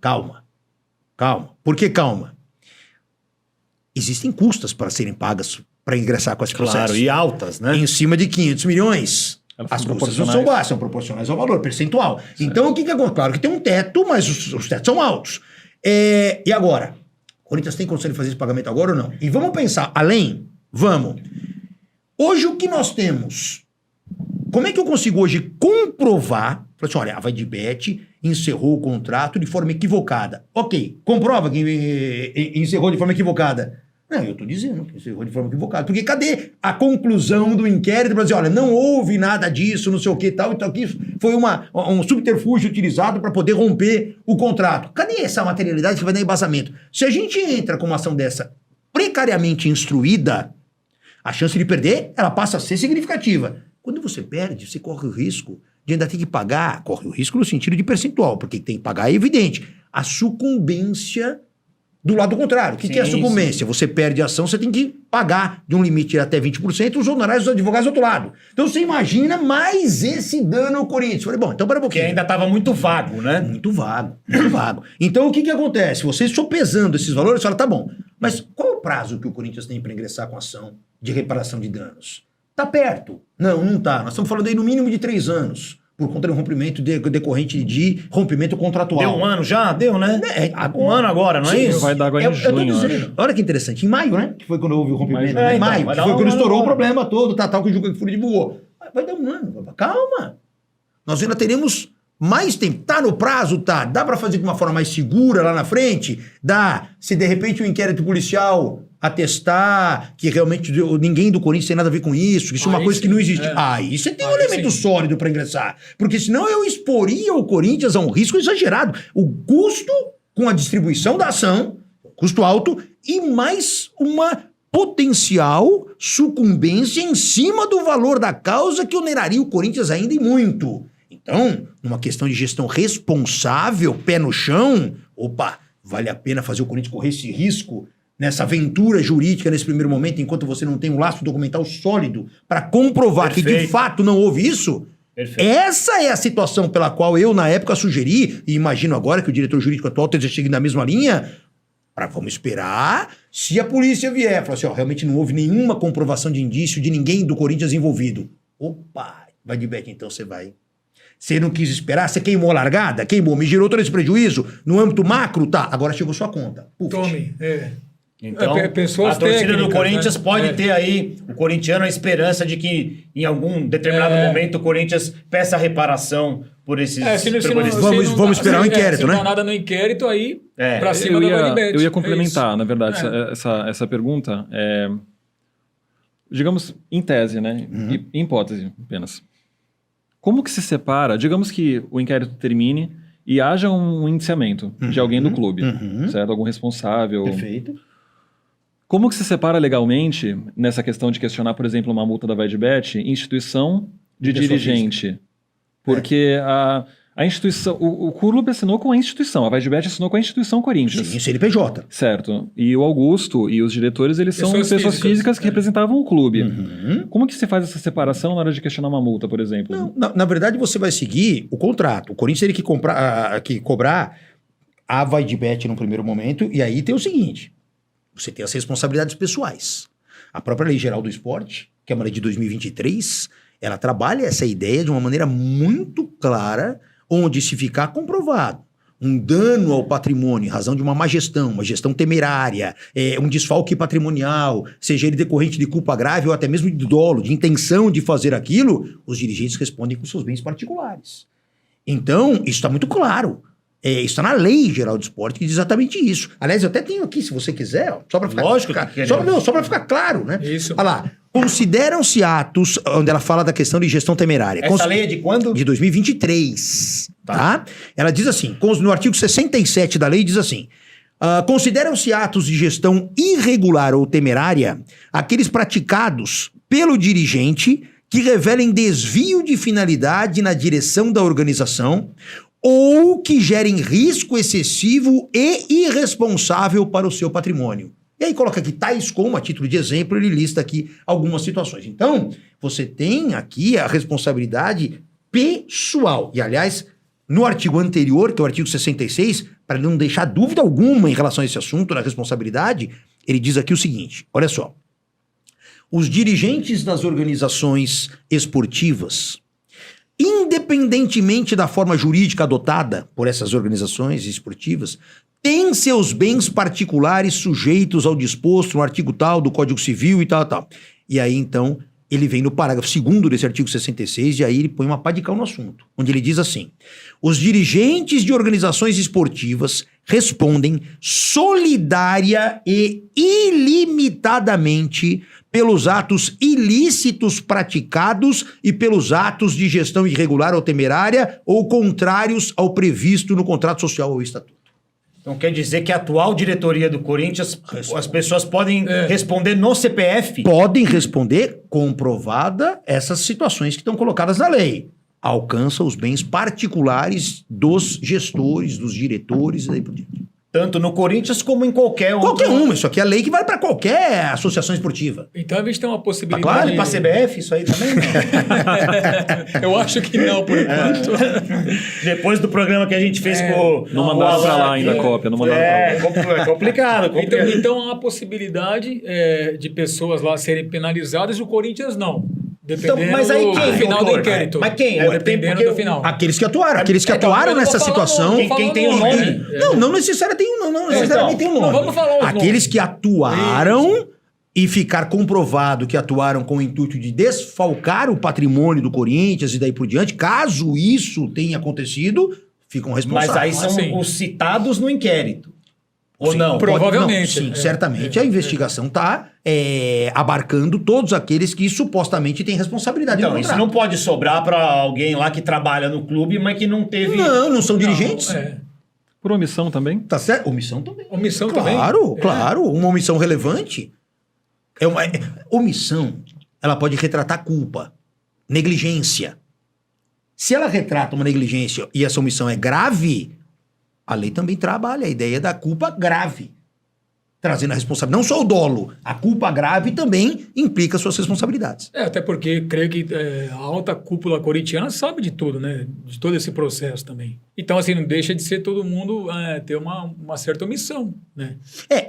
Calma. Por que calma? Existem custas para serem pagas para ingressar com esse processo. Claro, e altas, né? Em cima de 500 milhões. As custas não são baixas, são proporcionais ao valor percentual. Certo. Então, o que acontece? Claro que tem um teto, mas os tetos são altos. E agora? O Corinthians tem condição de fazer esse pagamento agora ou não? E vamos pensar além? Vamos. Hoje, o que nós temos? Como é que eu consigo hoje comprovar? Falei assim, olha, a VaiDebet encerrou o contrato de forma equivocada. Ok, comprova que encerrou de forma equivocada. Não, eu estou dizendo que encerrou de forma equivocada. Porque cadê a conclusão do inquérito para dizer, olha, não houve nada disso, não sei o que tal, então que isso foi um subterfúgio utilizado para poder romper o contrato. Cadê essa materialidade que vai dar embasamento? Se a gente entra com uma ação dessa precariamente instruída, a chance de perder, ela passa a ser significativa. Quando você perde, você corre o risco de ainda ter que pagar, corre o risco no sentido de percentual, porque tem que pagar é evidente, a sucumbência do lado contrário. O que é a sucumbência? Sim. Você perde a ação, você tem que pagar de um limite de até 20% os honorários dos advogados do outro lado. Então você imagina mais esse dano ao Corinthians. Falei, bom, então para um pouquinho. Que ainda estava muito vago, né? Muito vago. Então o que acontece? Vocês sopesando esses valores, fala, tá bom, mas qual o prazo que o Corinthians tem para ingressar com a ação de reparação de danos? Tá perto? Não tá. Nós estamos falando aí no mínimo de 3 anos. Por conta de um rompimento decorrente de rompimento contratual. Deu um ano já? Deu, né? Um ano agora, não é isso? Vai dar agora em junho, acho. Olha que interessante. Em maio, né? Que foi quando houve o rompimento. Em maio. Que foi quando estourou o problema todo, tal, que o Juca Kfouri divulgou. Vai dar um ano. Calma. Nós ainda teremos mais tempo. Tá no prazo? Tá. Dá pra fazer de uma forma mais segura lá na frente? Dá. Se de repente o inquérito policial atestar que realmente ninguém do Corinthians tem nada a ver com isso, que isso é uma coisa que não existe. Aí você tem um elemento sólido para ingressar. Porque senão eu exporia o Corinthians a um risco exagerado. O custo com a distribuição da ação, custo alto, e mais uma potencial sucumbência em cima do valor da causa que oneraria o Corinthians ainda e muito. Então, numa questão de gestão responsável, pé no chão, vale a pena fazer o Corinthians correr esse risco nessa aventura jurídica nesse primeiro momento, enquanto você não tem um lastro documental sólido para comprovar que de fato não houve isso? Perfeito. Essa é a situação pela qual eu, na época, sugeri, e imagino agora que o diretor jurídico atual esteja seguindo na mesma linha, vamos esperar, se a polícia vier, falar assim, realmente não houve nenhuma comprovação de indício de ninguém do Corinthians envolvido. VaiDebet, então você vai. Você não quis esperar, você queimou a largada, me gerou todo esse prejuízo, no âmbito macro, agora chegou sua conta. Tome, Então, a torcida do Corinthians pode ter aí, o corintiano, a esperança de que em algum determinado momento o Corinthians peça reparação por esses... Vamos esperar o inquérito, né? Se não dá nada no inquérito, aí pra cima da VaiDebet. Eu ia complementar, na verdade, essa pergunta. Digamos, em tese, né? Em hipótese apenas. Como que se separa, digamos que o inquérito termine e haja um indiciamento de alguém do clube, certo? Algum responsável... Perfeito. Como que se separa legalmente, nessa questão de questionar, por exemplo, uma multa da VaiDebet, instituição de dirigente? Porque a instituição... O clube assinou com a instituição, a VaiDebet assinou com a instituição Corinthians. Sim, CNPJ. Certo. E o Augusto e os diretores, eles são pessoas físicas que representavam o clube. Como que se faz essa separação na hora de questionar uma multa, por exemplo? Não, na verdade, você vai seguir o contrato. O Corinthians teria que cobrar a VaiDebet no primeiro momento, e aí tem o seguinte... Você tem as responsabilidades pessoais. A própria Lei Geral do Esporte, que é uma lei de 2023, ela trabalha essa ideia de uma maneira muito clara, onde se ficar comprovado um dano ao patrimônio em razão de uma má gestão, uma gestão temerária, um desfalque patrimonial, seja ele decorrente de culpa grave ou até mesmo de dolo, de intenção de fazer aquilo, os dirigentes respondem com seus bens particulares. Então, isso está muito claro. Isso está na Lei Geral do Esporte, que diz exatamente isso. Aliás, eu até tenho aqui, se você quiser, ó, só para ficar... Lógico que só para ficar claro, né? Isso. Olha lá. Consideram-se atos, onde ela fala da questão de gestão temerária. Essa lei é de quando? De 2023, tá? Ela diz assim, no artigo 67 da lei, diz assim, consideram-se atos de gestão irregular ou temerária aqueles praticados pelo dirigente que revelem desvio de finalidade na direção da organização ou que gerem risco excessivo e irresponsável para o seu patrimônio. E aí coloca aqui, tais como, a título de exemplo, ele lista aqui algumas situações. Então, você tem aqui a responsabilidade pessoal. E, aliás, no artigo anterior, que é o artigo 66, para não deixar dúvida alguma em relação a esse assunto, da responsabilidade, ele diz aqui o seguinte, olha só. Os dirigentes das organizações esportivas, independentemente da forma jurídica adotada por essas organizações esportivas, têm seus bens particulares sujeitos ao disposto no artigo tal do Código Civil e tal, tal. E aí, então, ele vem no parágrafo 2º desse artigo 66 e aí ele põe uma pá de cal no assunto, onde ele diz assim, os dirigentes de organizações esportivas respondem solidária e ilimitadamente pelos atos ilícitos praticados e pelos atos de gestão irregular ou temerária ou contrários ao previsto no contrato social ou estatuto. Então quer dizer que a atual diretoria do Corinthians, as pessoas podem responder no CPF? Podem responder comprovada essas situações que estão colocadas na lei. Alcança os bens particulares dos gestores, dos diretores e daí por diante. Tanto no Corinthians como em qualquer outro. Qualquer um, isso aqui é lei que vale para qualquer associação esportiva. Então, a gente tem uma possibilidade... Tá Vale para a CBF isso aí também? Não. Eu acho que não, por enquanto. Depois do programa que a gente fez com... Não mandaram para lá ainda a cópia, não mandaram pra lá. É complicado. Então, há uma possibilidade de pessoas lá serem penalizadas e o Corinthians não. Dependendo Então, mas aí quem, do final doutor? do inquérito. Mas quem? Dependendo Porque do final. Aqueles que atuaram, aqueles que Então, atuaram eu não nessa vou falar situação. nome, Quem tem o nome? Não necessariamente tem um nome. Não vamos falar os Aqueles nomes. que atuaram e ficar comprovado que atuaram com o intuito de desfalcar o patrimônio do Corinthians e daí por diante, caso isso tenha acontecido, ficam responsáveis. Mas aí são Sim. os citados no inquérito. Ou Sim, não? Provavelmente. Sim, certamente a investigação está abarcando todos aqueles que supostamente têm responsabilidade no Então, isso contrato. não pode sobrar para alguém lá que trabalha no clube, mas que não teve... Não são dirigentes. Por omissão também? Tá certo? Omissão também. Omissão também? Claro. Uma omissão relevante. Omissão, ela pode retratar culpa, negligência. Se ela retrata uma negligência e essa omissão é grave, a lei também trabalha a ideia da culpa grave, trazendo a responsabilidade. Não só o dolo, a culpa grave também implica suas responsabilidades. Até porque creio que a alta cúpula corintiana sabe de tudo, né? De todo esse processo também. Então, assim, não deixa de ser todo mundo ter uma certa omissão, né?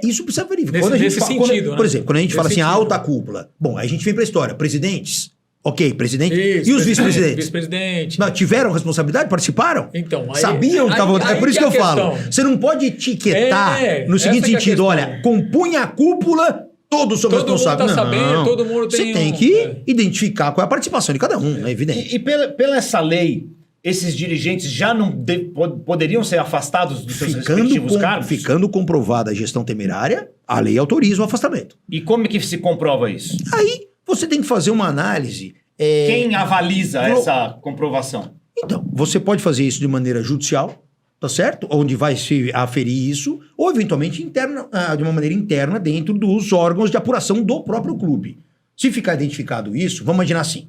Isso precisa verificar. Nesse sentido, né? Por exemplo, quando a gente fala assim, a sentido. alta cúpula. Bom, aí a gente vem para a história. Presidentes, ok, presidente. Isso, E os vice-presidentes? Vice-presidente. Não, tiveram responsabilidade? Participaram? Então, aí- Sabiam que estavam... aí É por isso que que eu é a falo. questão. Você não pode etiquetar no essa seguinte que é a sentido, questão. olha, compunha a cúpula, todos são Todo mundo responsáveis. tá sabendo, todo mundo Você tem tem um- que identificar qual é a participação de cada um, é evidente. E pela essa lei, esses dirigentes já não poderiam ser afastados dos seus respectivos cargos? Ficando comprovada a gestão temerária, a lei autoriza o afastamento. E como é que se comprova isso? Aí você tem que fazer uma análise... Quem avaliza essa comprovação? Então, você pode fazer isso de maneira judicial, tá certo? Onde vai se aferir isso, ou eventualmente de uma maneira interna dentro dos órgãos de apuração do próprio clube. Se ficar identificado isso, vamos imaginar assim,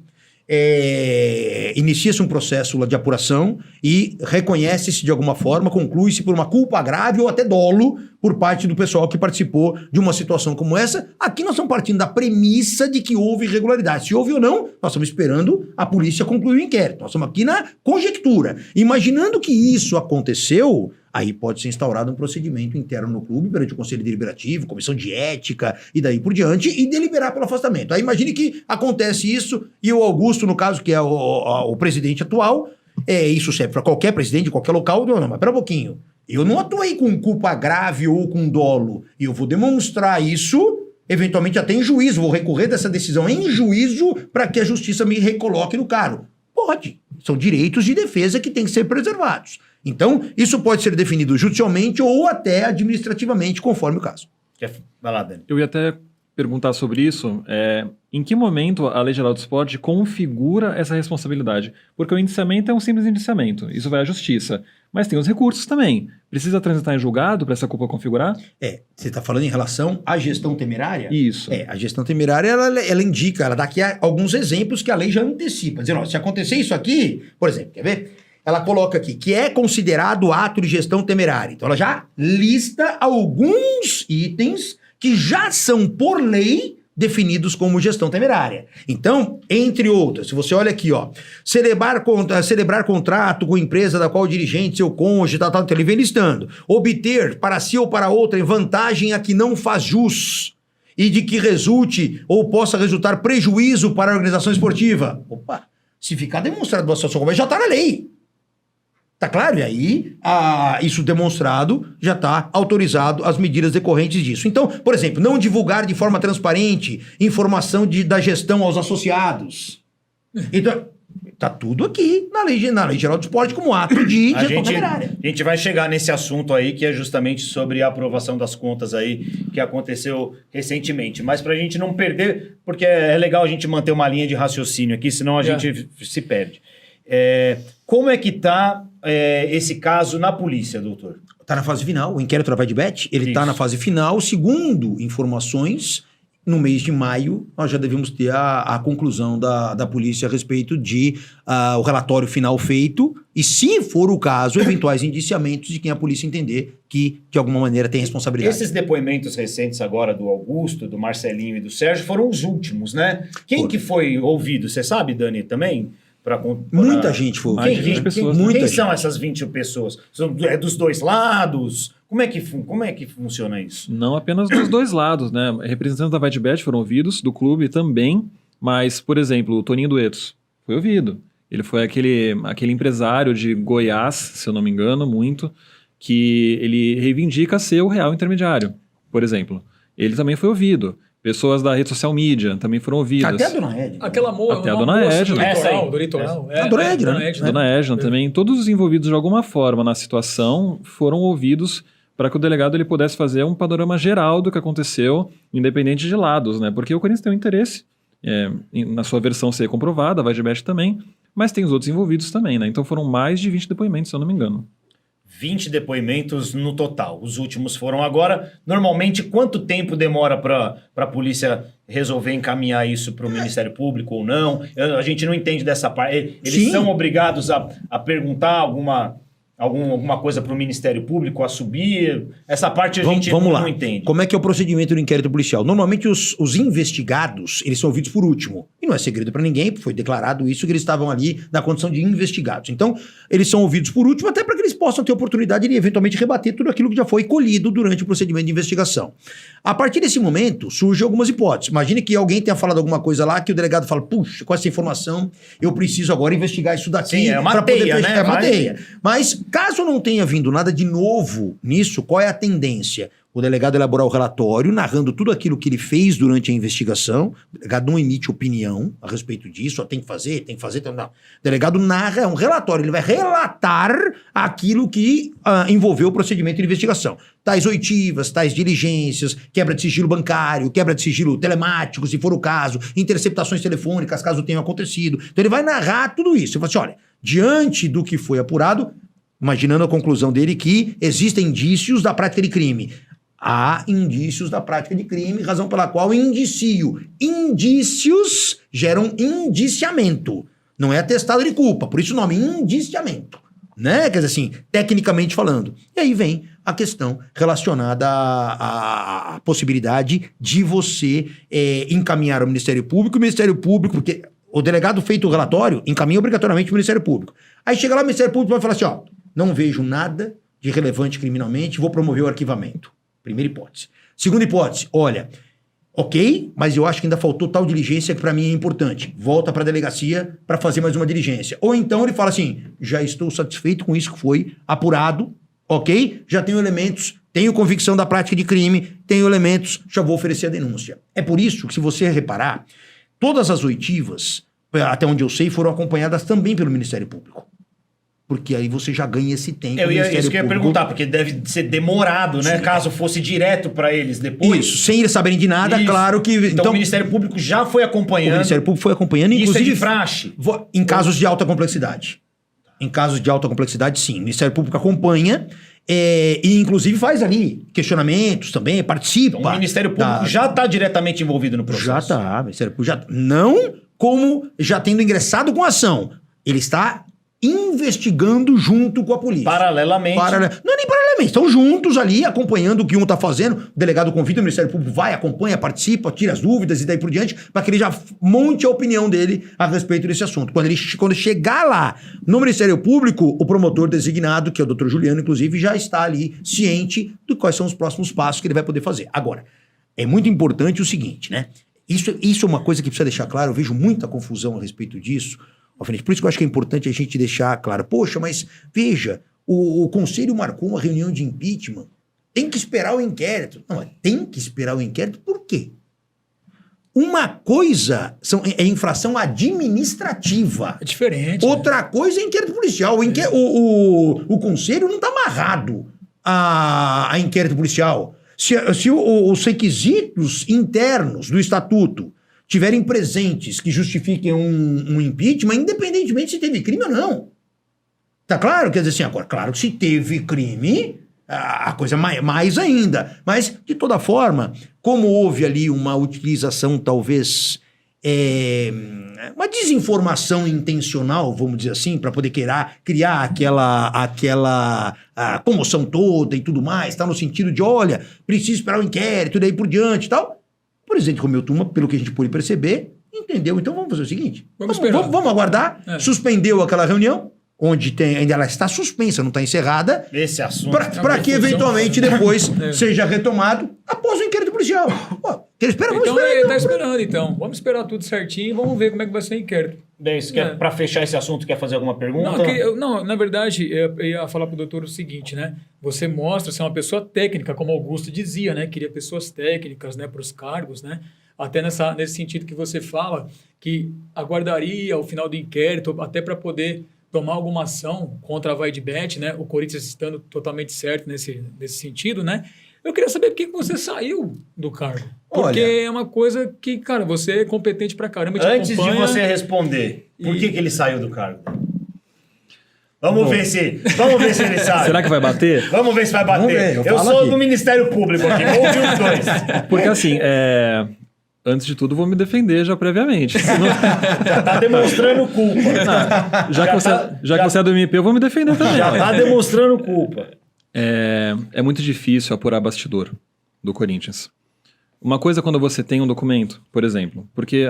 inicia-se um processo de apuração e reconhece-se de alguma forma, conclui-se por uma culpa grave ou até dolo por parte do pessoal que participou de uma situação como essa. Aqui nós estamos partindo da premissa de que houve irregularidade. Se houve ou não, nós estamos esperando a polícia concluir o inquérito. Nós estamos aqui na conjectura. Imaginando que isso aconteceu, aí pode ser instaurado um procedimento interno no clube, perante o Conselho Deliberativo, Comissão de Ética e daí por diante, e deliberar pelo afastamento. Aí imagine que acontece isso e o Augusto, no caso, que é o presidente atual, isso serve para qualquer presidente de qualquer local, não, mas pera um pouquinho. Eu não atuei com culpa grave ou com dolo, e eu vou demonstrar isso, eventualmente até em juízo, vou recorrer dessa decisão em juízo para que a justiça me recoloque no cargo. Pode. São direitos de defesa que têm que ser preservados. Então, isso pode ser definido judicialmente ou até administrativamente, conforme o caso. Vai lá, Dani. Eu ia até perguntar sobre isso. Em que momento a Lei Geral do Esporte configura essa responsabilidade? Porque o indiciamento é um simples indiciamento. Isso vai à justiça. Mas tem os recursos também. Precisa transitar em julgado para essa culpa configurar? Você está falando em relação à gestão temerária? Isso. A gestão temerária, ela indica, ela dá aqui alguns exemplos que a lei já antecipa. Dizendo, se acontecer isso aqui, por exemplo, quer ver? Ela coloca aqui que é considerado ato de gestão temerária. Então, ela já lista alguns itens que já são, por lei, definidos como gestão temerária. Então, entre outras, se você olha aqui, ó, celebrar contrato com empresa da qual o dirigente, seu cônjuge, tal, então ele vem listando. Obter para si ou para outra vantagem a que não faz jus e de que resulte ou possa resultar prejuízo para a organização esportiva. Opa, se ficar demonstrado uma situação como essa, já está na lei. Tá claro? E aí, isso demonstrado, já está autorizado as medidas decorrentes disso. Então, por exemplo, não divulgar de forma transparente informação da gestão aos associados. Então, tá tudo aqui na lei Geral do Esporte como ato de gestão temerária. A gente vai chegar nesse assunto aí, que é justamente sobre a aprovação das contas aí, que aconteceu recentemente. Mas para a gente não perder, porque é legal a gente manter uma linha de raciocínio aqui, senão a gente se perde. Como é que está esse caso na polícia, doutor? Está na fase final. O inquérito da VaidBet, ele está na fase final. Segundo informações, no mês de maio, nós já devemos ter a conclusão da polícia a respeito de o relatório final feito e, se for o caso, eventuais indiciamentos de quem a polícia entender que, de alguma maneira, tem responsabilidade. Esses depoimentos recentes agora do Augusto, do Marcelinho e do Sérgio foram os últimos, né? Quem que foi ouvido? Você sabe, Dani, também? Muita gente foi ouvida. Quem são essas 20 pessoas? É dos dois lados? Como é que funciona isso? Não apenas dos dois lados, né? Representantes da VaidBet foram ouvidos, do clube também, mas, por exemplo, o Toninho Duetos foi ouvido. Ele foi aquele empresário de Goiás, se eu não me engano, que ele reivindica ser o real intermediário, por exemplo. Ele também foi ouvido. Pessoas da rede social mídia também foram ouvidas. Até a Dona Edna. Aquela moça. Até a Dona Edna. Do litoral. A Dona Edna, né? Dona Edna também. Todos os envolvidos de alguma forma na situação foram ouvidos para que o delegado ele pudesse fazer um panorama geral do que aconteceu, independente de lados, né? Porque o Corinthians tem um interesse na sua versão ser comprovada, a VaidBet também, mas tem os outros envolvidos também, né? Então foram mais de 20 depoimentos, se eu não me engano. 20 depoimentos no total. Os últimos foram agora. Normalmente, quanto tempo demora para a polícia resolver encaminhar isso para o Ministério Público ou não? A gente não entende dessa parte. Eles são obrigados a perguntar alguma coisa para o Ministério Público, a subir? Essa parte a gente não entende. Como é que é o procedimento do inquérito policial? Normalmente os investigados, eles são ouvidos por último. E não é segredo para ninguém, foi declarado isso, que eles estavam ali na condição de investigados. Então, eles são ouvidos por último, até para que eles possam ter oportunidade de eventualmente rebater tudo aquilo que já foi colhido durante o procedimento de investigação. A partir desse momento, surgem algumas hipóteses. Imagine que alguém tenha falado alguma coisa lá, que o delegado fala, puxa, com essa informação, eu preciso agora investigar isso daqui. Sim, é uma teia, né? É uma teia. Mas, caso não tenha vindo nada de novo nisso, qual é a tendência? O delegado elaborar o relatório, narrando tudo aquilo que ele fez durante a investigação. O delegado não emite opinião a respeito disso, tem que fazer. Não. O delegado narra, é um relatório, ele vai relatar aquilo que envolveu o procedimento de investigação. Tais oitivas, tais diligências, quebra de sigilo bancário, quebra de sigilo telemático, se for o caso, interceptações telefônicas, caso tenha acontecido. Então ele vai narrar tudo isso. Ele fala assim, olha, diante do que foi apurado, imaginando a conclusão dele que existem indícios da prática de crime. Há indícios da prática de crime, razão pela qual indicio. Indícios geram indiciamento. Não é atestado de culpa, por isso o nome indiciamento. Né? Quer dizer assim, tecnicamente falando. E aí vem a questão relacionada à possibilidade de você encaminhar ao Ministério Público. O Ministério Público, porque o delegado feito o relatório encaminha obrigatoriamente para o Ministério Público. Aí chega lá o Ministério Público e vai falar assim, ó, não vejo nada de relevante criminalmente, vou promover o arquivamento. Primeira hipótese. Segunda hipótese, olha, ok, mas eu acho que ainda faltou tal diligência que para mim é importante. Volta para a delegacia para fazer mais uma diligência. Ou então ele fala assim, já estou satisfeito com isso que foi apurado, ok? Já tenho elementos, tenho convicção da prática de crime, tenho elementos, já vou oferecer a denúncia. É por isso que, se você reparar, todas as oitivas, até onde eu sei, foram acompanhadas também pelo Ministério Público. Porque aí você já ganha esse tempo. Isso que eu ia perguntar, porque deve ser demorado, né? Sim. Caso fosse direto para eles depois. Isso, sem eles saberem de nada, claro que... Então o Ministério Público já foi acompanhando. O Ministério Público foi acompanhando, inclusive... Isso é de praxe? Em casos de alta complexidade. Em casos de alta complexidade, sim. O Ministério Público acompanha e, inclusive, faz ali questionamentos também, participa. Então, o Ministério Público já está diretamente envolvido no processo. Já está. O Ministério Público já... Não como já tendo ingressado com a ação. Ele está investigando junto com a polícia. Paralelamente. Não é nem paralelamente. Estão juntos ali, acompanhando o que um está fazendo. O delegado convida, o Ministério Público vai, acompanha, participa, tira as dúvidas e daí por diante, para que ele já monte a opinião dele a respeito desse assunto. Quando chegar lá no Ministério Público, o promotor designado, que é o Dr. Juliano, inclusive, já está ali ciente de quais são os próximos passos que ele vai poder fazer. Agora, é muito importante o seguinte, né? Isso é uma coisa que precisa deixar claro, eu vejo muita confusão a respeito disso. Por isso que eu acho que é importante a gente deixar claro. Poxa, mas veja, o Conselho marcou uma reunião de impeachment. Tem que esperar o inquérito. Não, tem que esperar o inquérito por quê? Uma coisa é infração administrativa. É diferente. Outra coisa é inquérito policial. O Conselho não está amarrado a inquérito policial. Se os requisitos internos do Estatuto tiverem presentes que justifiquem um impeachment, independentemente se teve crime ou não. Tá claro? Quer dizer assim, agora, claro que se teve crime, a coisa mais ainda. Mas, de toda forma, como houve ali uma utilização, talvez, uma desinformação intencional, vamos dizer assim, para poder criar aquela comoção toda e tudo mais, tá? No sentido de, olha, precisa esperar o inquérito e daí por diante e tal. O presidente Romeu Tuma, pelo que a gente pôde perceber, entendeu. Então vamos fazer o seguinte, vamos aguardar, suspendeu aquela reunião, onde ainda ela está suspensa, não está encerrada. Esse assunto. Para que eventualmente depois seja retomado após o inquérito policial. Ele espera, vamos esperar. Ele está esperando, então. Vamos esperar tudo certinho e vamos ver como é que vai ser o inquérito. Para fechar esse assunto, quer fazer alguma pergunta? Não, na verdade, eu ia falar para o doutor o seguinte, né? Você mostra ser uma pessoa técnica, como Augusto dizia, né? Queria pessoas técnicas, né, para os cargos, né? Até nesse sentido que você fala, que aguardaria o final do inquérito, até para poder tomar alguma ação contra a Vaidbet, né? O Corinthians estando totalmente certo nesse sentido, né? Eu queria saber por que você saiu do cargo. Porque é uma coisa que, cara, você é competente pra caramba. Antes de você responder, por que ele saiu do cargo? Vamos ver se ele sabe. Será que vai bater? Vamos ver se vai bater. Eu sou aqui do Ministério Público aqui, vou ouvir os dois. Porque assim, antes de tudo, vou me defender já previamente. Já tá demonstrando culpa. Já que você é do MP, eu vou me defender também. Já tá demonstrando culpa. É muito difícil apurar bastidor do Corinthians. Uma coisa é quando você tem um documento, por exemplo. Porque,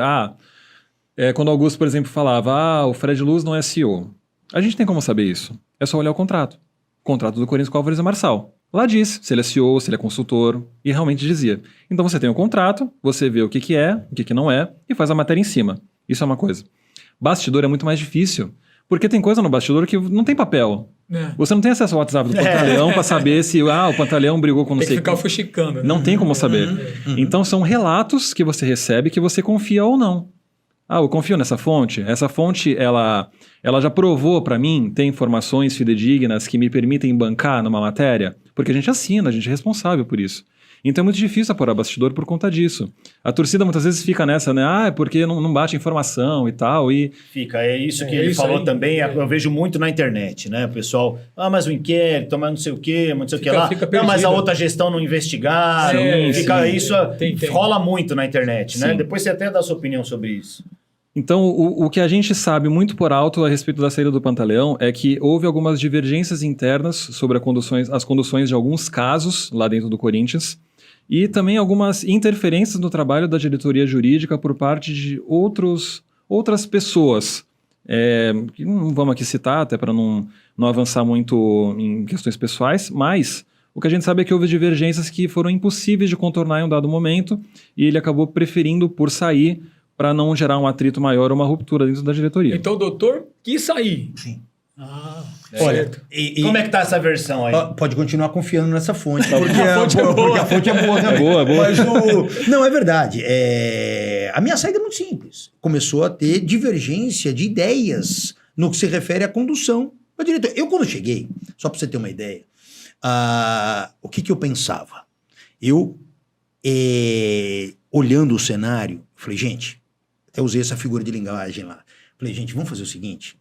quando o Augusto, por exemplo, falava, o Fred Luz não é CEO. A gente tem como saber isso. É só olhar o contrato. O contrato do Corinthians com o Álvares e Marçal. Lá diz se ele é CEO, se ele é consultor, e realmente dizia. Então você tem o contrato, você vê o que é, o que não é, e faz a matéria em cima. Isso é uma coisa. Bastidor é muito mais difícil, porque tem coisa no bastidor que não tem papel. Você não tem acesso ao WhatsApp do Pantaleão para saber se o Pantaleão brigou com não sei... Tem que ficar fuxicando. Não tem como saber. Então são relatos que você recebe que você confia ou não. Eu confio nessa fonte. Essa fonte, ela já provou para mim ter informações fidedignas que me permitem bancar numa matéria, porque a gente assina, a gente é responsável por isso. Então é muito difícil apurar bastidor por conta disso. A torcida muitas vezes fica nessa, né? É porque não bate informação e tal. Fica, é isso que ele falou aí, também. Eu vejo muito na internet, né? O pessoal, mas o inquérito, mas não sei o quê, mas não sei o que lá. Mas a outra gestão não investigaram. Isso rola muito na internet, né? Depois você até dá a sua opinião sobre isso. Então, o que a gente sabe muito por alto a respeito da saída do Pantaleão é que houve algumas divergências internas sobre as conduções de alguns casos lá dentro do Corinthians e também algumas interferências no trabalho da diretoria jurídica por parte de outras pessoas. Que não vamos aqui citar, até para não não avançar muito em questões pessoais, mas o que a gente sabe é que houve divergências que foram impossíveis de contornar em um dado momento e ele acabou preferindo por sair para não gerar um atrito maior ou uma ruptura dentro da diretoria. Então o doutor quis sair. Sim. Olha, como é que tá essa versão aí? Pode continuar confiando nessa fonte, Porque a fonte é boa. porque a fonte é boa também. Boa. Mas não, é verdade. A minha saída é muito simples. Começou a ter divergência de ideias no que se refere à condução da diretoria. Eu, quando cheguei, só para você ter uma ideia, o que eu pensava? Eu, olhando o cenário, falei, gente, até usei essa figura de linguagem lá. Falei, gente, vamos fazer o seguinte...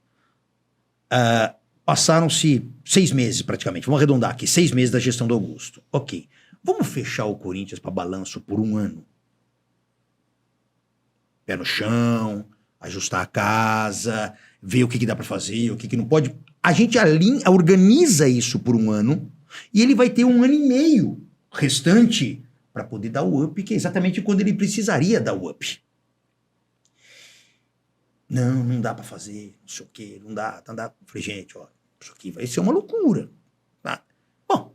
passaram-se 6 meses praticamente, vamos arredondar aqui, 6 meses da gestão do Augusto. Ok, vamos fechar o Corinthians para balanço por 1 ano. Pé no chão, ajustar a casa, ver o que dá para fazer, o que não pode. A gente organiza isso por 1 ano e ele vai ter 1 ano e meio restante para poder dar o up, que é exatamente quando ele precisaria dar o up. Não dá pra fazer, não sei o quê, não dá. Falei, gente, ó, isso aqui vai ser uma loucura. Tá? Bom,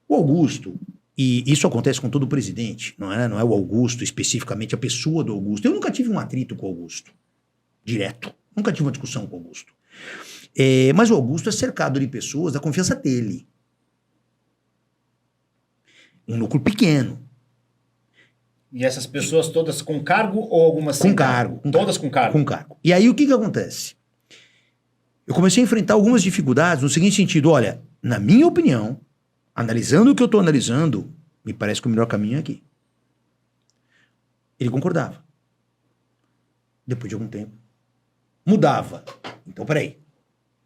o Augusto, e isso acontece com todo presidente, não é o Augusto, especificamente a pessoa do Augusto. Eu nunca tive um atrito com o Augusto, direto. Nunca tive uma discussão com o Augusto. Mas o Augusto é cercado de pessoas da confiança dele. Um núcleo pequeno. E essas pessoas todas com cargo ou algumas sem cargo? Todas com cargo? Com cargo. E aí o que acontece? Eu comecei a enfrentar algumas dificuldades no seguinte sentido, olha, na minha opinião, analisando o que eu estou analisando, me parece que o melhor caminho é aqui. Ele concordava. Depois de algum tempo, mudava. Então, peraí.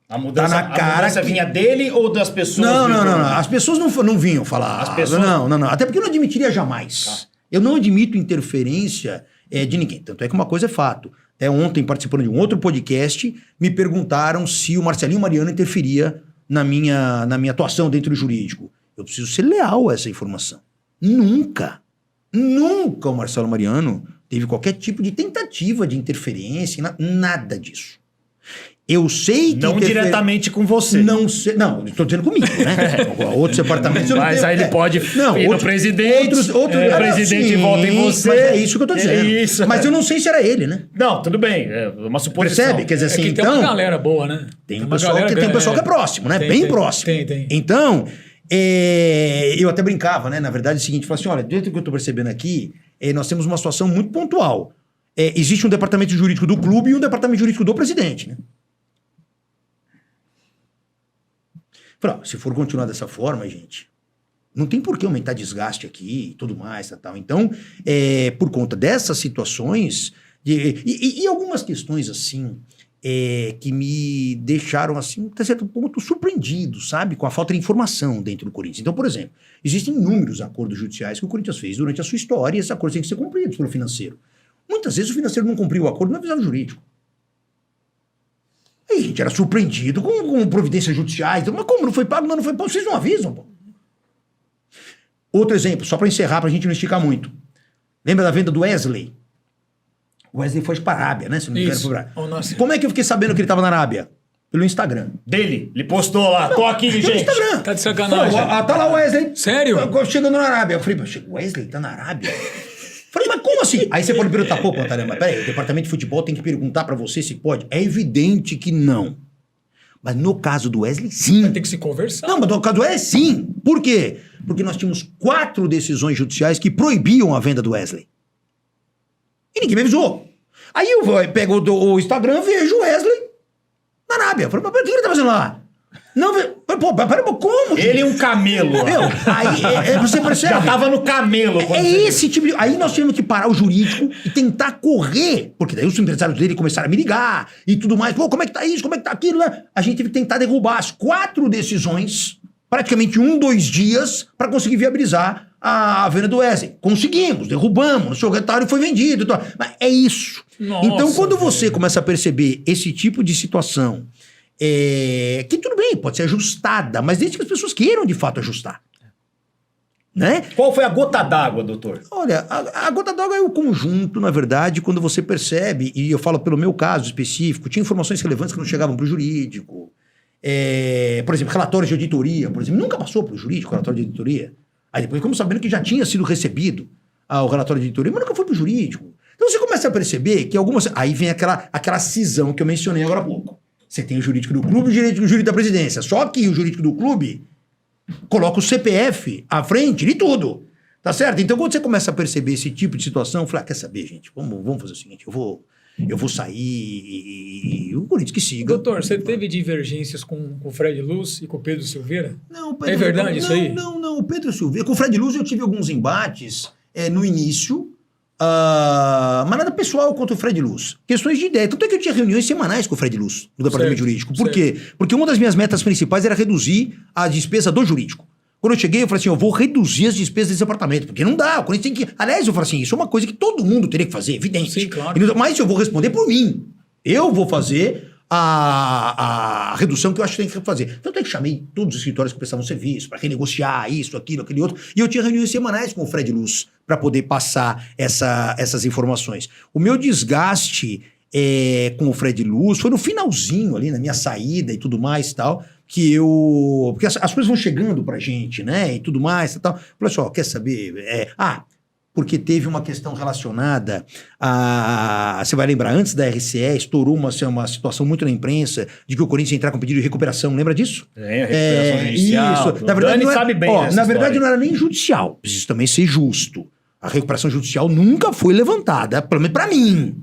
A mudança, Tá na cara a mudança que... vinha dele ou das pessoas? Não. As pessoas não vinham falar. As pessoas... Não. Até porque eu não admitiria jamais. Eu não admito interferência de ninguém. Tanto é que uma coisa é fato. Ontem, participando de um outro podcast, me perguntaram se o Marcelinho Mariano interferia na minha atuação dentro do jurídico. Eu preciso ser leal a essa informação. Nunca o Marcelo Mariano teve qualquer tipo de tentativa de interferência, nada disso. Eu sei que... Não diretamente com você. Não, estou dizendo comigo, né? Outros departamentos... Mas aí ele pode ir no presidente, o presidente vota em você. Mas é isso que eu estou dizendo. É isso. Mas eu não sei se era ele, né? Não, tudo bem. É uma suposição. Percebe? Quer dizer assim, que então... tem uma galera boa, né? Tem um pessoal que é próximo, né? Bem próximo. Tem. Então, eu até brincava, né? Na verdade é o seguinte, falava assim, olha, dentro do que eu estou percebendo aqui, nós temos uma situação muito pontual. Existe um departamento jurídico do clube e um departamento jurídico do presidente, né? Falei, se for continuar dessa forma, gente, não tem por que aumentar desgaste aqui e tudo mais, tal. Então, por conta dessas situações, e algumas questões assim, que me deixaram, assim, até certo ponto, surpreendido, sabe? Com a falta de informação dentro do Corinthians. Então, por exemplo, existem inúmeros acordos judiciais que o Corinthians fez durante a sua história e esses acordos têm que ser cumpridos pelo financeiro. Muitas vezes o financeiro não cumpriu o acordo, não avisava o jurídico. Aí a gente era surpreendido com providências judiciais. Mas como não foi pago? Não foi pago. Vocês não avisam, pô. Outro exemplo, só para encerrar, para a gente não esticar muito. Lembra da venda do Wesley? O Wesley foi para a Arábia, né? Se não me engano, foi pra... Como é que eu fiquei sabendo que ele estava na Arábia? Pelo Instagram. Ele postou lá. Tô aqui, gente. Pelo Instagram. Tá de sacanagem. Tá lá o Wesley. Sério? Chegando na Arábia. Eu falei, o Wesley tá na Arábia? Falei, mas como assim? Aí você pode perguntar, pô, Pantalha, mas peraí, o departamento de futebol tem que perguntar pra você se pode. É evidente que não. Mas no caso do Wesley, sim. Tem que se conversar. Não, mas no caso do Wesley, sim. Por quê? Porque nós tínhamos 4 decisões judiciais que proibiam a venda do Wesley. E ninguém me avisou. Aí eu pego o Instagram e vejo o Wesley na Arábia. Falei, mas o que ele tá fazendo lá? Não, pô, peraí, como? Ele é um camelo. Meu, aí você percebe? Já tava no camelo. Esse tipo de... Aí nós tivemos que parar o jurídico e tentar correr. Porque daí os empresários dele começaram a me ligar e tudo mais. Pô, como é que tá isso? Como é que tá aquilo? Né? A gente teve que tentar derrubar as 4 decisões, praticamente 1-2 dias, para conseguir viabilizar a venda do Wesley. Conseguimos, derrubamos, o secretário foi vendido. Mas é isso. Nossa, então, quando você começa a perceber esse tipo de situação... que tudo bem, pode ser ajustada, mas desde que as pessoas queiram de fato ajustar. Né? Qual foi a gota d'água, doutor? Olha, a gota d'água é o conjunto, na verdade, quando você percebe, e eu falo pelo meu caso específico, tinha informações relevantes que não chegavam para o jurídico, por exemplo, relatórios de auditoria, por exemplo, nunca passou para o jurídico o relatório de auditoria. Aí depois ficamos sabendo que já tinha sido recebido o relatório de auditoria, mas nunca foi para o jurídico. Então você começa a perceber que algumas... Aí vem aquela cisão que eu mencionei agora há pouco. Você tem o jurídico do clube e o jurídico da presidência. Só que o jurídico do clube coloca o CPF à frente de tudo. Tá certo? Então, quando você começa a perceber esse tipo de situação, fala, quer saber, gente? Vamos fazer o seguinte, eu vou sair e o Corinthians que siga. Doutor, você teve divergências com o Fred Luz e com o Pedro Silveira? Não, Pedro, é verdade isso aí? Não, o Pedro Silveira. Com o Fred Luz eu tive alguns embates no início, mas nada pessoal contra o Fred Luz. Questões de ideia. Tanto é que eu tinha reuniões semanais com o Fred Luz, no departamento jurídico. Por quê? Porque uma das minhas metas principais era reduzir a despesa do jurídico. Quando eu cheguei, eu falei assim, eu vou reduzir as despesas desse apartamento, porque não dá, o Corinthians tem que... Aliás, eu falei assim, isso é uma coisa que todo mundo teria que fazer, evidente. Sim, claro. Mas eu vou responder por mim. Eu vou fazer a redução que eu acho que tem que fazer. Tanto é que chamei todos os escritórios que prestavam serviço para renegociar isso, aquilo, aquele outro, e eu tinha reuniões semanais com o Fred Luz para poder passar essas informações. O meu desgaste com o Fred Luz foi no finalzinho ali, na minha saída e tudo mais e tal, que eu... Porque as coisas vão chegando pra gente, né? E tudo mais e tal. Falei assim, ó, quer saber? Porque teve uma questão relacionada a... Você vai lembrar, antes da RCE, estourou uma situação muito na imprensa de que o Corinthians ia entrar com pedido de recuperação. Lembra disso? A recuperação judicial. Isso. Na verdade, Dani sabe bem na verdade, não era nem judicial. Preciso também ser justo. A recuperação judicial nunca foi levantada, pelo menos pra mim.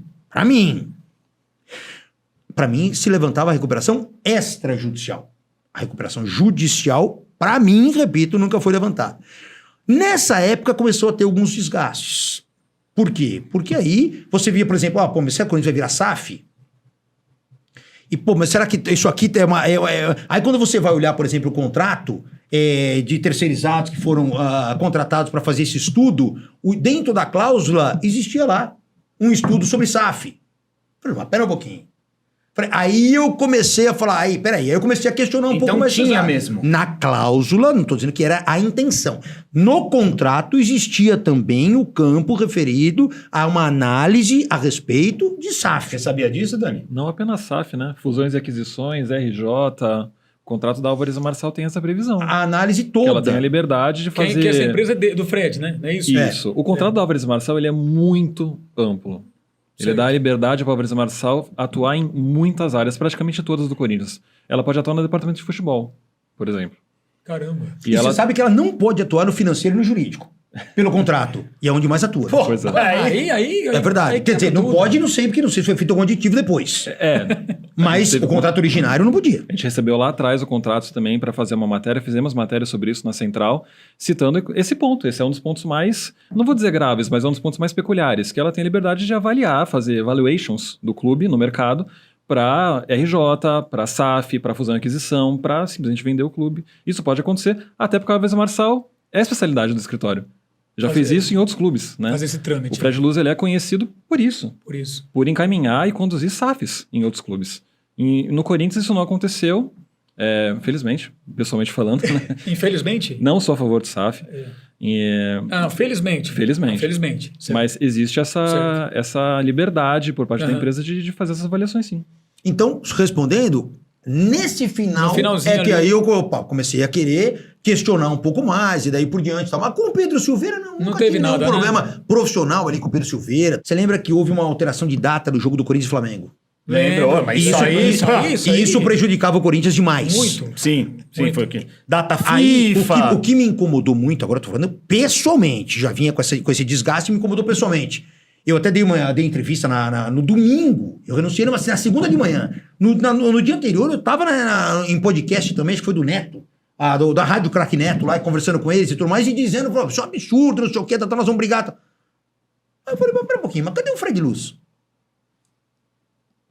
Pra mim, se levantava a recuperação extrajudicial. A recuperação judicial, para mim, repito, nunca foi levantada. Nessa época, começou a ter alguns desgastes. Por quê? Porque aí você via, por exemplo, mas será que o Corinthians vai virar SAF? E, mas será que isso aqui é uma... Aí quando você vai olhar, por exemplo, o contrato de terceirizados que foram contratados para fazer esse estudo, dentro da cláusula existia lá um estudo sobre SAF. Falei, mas pera um pouquinho. Aí eu comecei a falar, peraí, aí eu comecei a questionar um pouco mais. Então tinha mesmo. Na cláusula, não estou dizendo que era a intenção. No contrato existia também o campo referido a uma análise a respeito de SAF. Você sabia disso, Dani? Não apenas SAF, né? Fusões e aquisições, RJ, o contrato da Álvares e Marçal tem essa previsão. A análise toda. Que ela tem a liberdade de fazer... Que essa empresa é do Fred, né? Não é isso? Isso. O contrato da Álvares e Marçal, ele é muito amplo. Ele dá a liberdade para a Álvares e Marçal atuar em muitas áreas, praticamente todas do Corinthians. Ela pode atuar no departamento de futebol, por exemplo. Caramba. E você sabe que ela não pode atuar no financeiro e no jurídico, pelo contrato. E é onde mais atua. Pois é. Aí, é verdade. Quer dizer, não pode, não sei, porque não sei se foi feito algum aditivo depois. Mas o contrato originário não podia. A gente recebeu lá atrás o contrato também para fazer uma matéria, fizemos matéria sobre isso na Central, citando esse ponto. Esse é um dos pontos mais, não vou dizer graves, mas é um dos pontos mais peculiares, que ela tem a liberdade de avaliar, fazer evaluations do clube no mercado para RJ, para SAF, para fusão e aquisição, para simplesmente vender o clube. Isso pode acontecer, até porque a Álvares e Marçal é a especialidade do escritório. Já fez isso em outros clubes, né? Fazer esse trâmite. O Fred Luz, ele é conhecido por isso. Por isso. Por encaminhar e conduzir SAFs em outros clubes. E no Corinthians isso não aconteceu, felizmente, pessoalmente falando. Né? Infelizmente? Não sou a favor de SAF. Felizmente. Felizmente. Certo. Mas existe essa liberdade por parte da empresa de fazer essas avaliações, sim. Então, respondendo, nesse final que aí eu comecei a querer questionar um pouco mais e daí por diante. Tá? Mas com o Pedro Silveira nunca teve tive nenhum nada, problema profissional ali com o Pedro Silveira. Você lembra que houve uma alteração de data do jogo do Corinthians e Flamengo? Lembro, mas isso prejudicava o Corinthians demais. Muito. Sim, foi aqui. Data Aí, FIFA. O que me incomodou muito, agora eu tô falando pessoalmente, já vinha com esse desgaste e me incomodou pessoalmente. Eu até dei entrevista no domingo, eu renunciei na segunda de manhã. No dia anterior eu tava em podcast também, acho que foi do Neto, da Rádio Craque Neto lá, conversando com eles e tudo mais, e dizendo, isso é um absurdo, não sei o que, nós vamos brigar. Aí eu falei, mas pera um pouquinho, mas cadê o Fred Luz?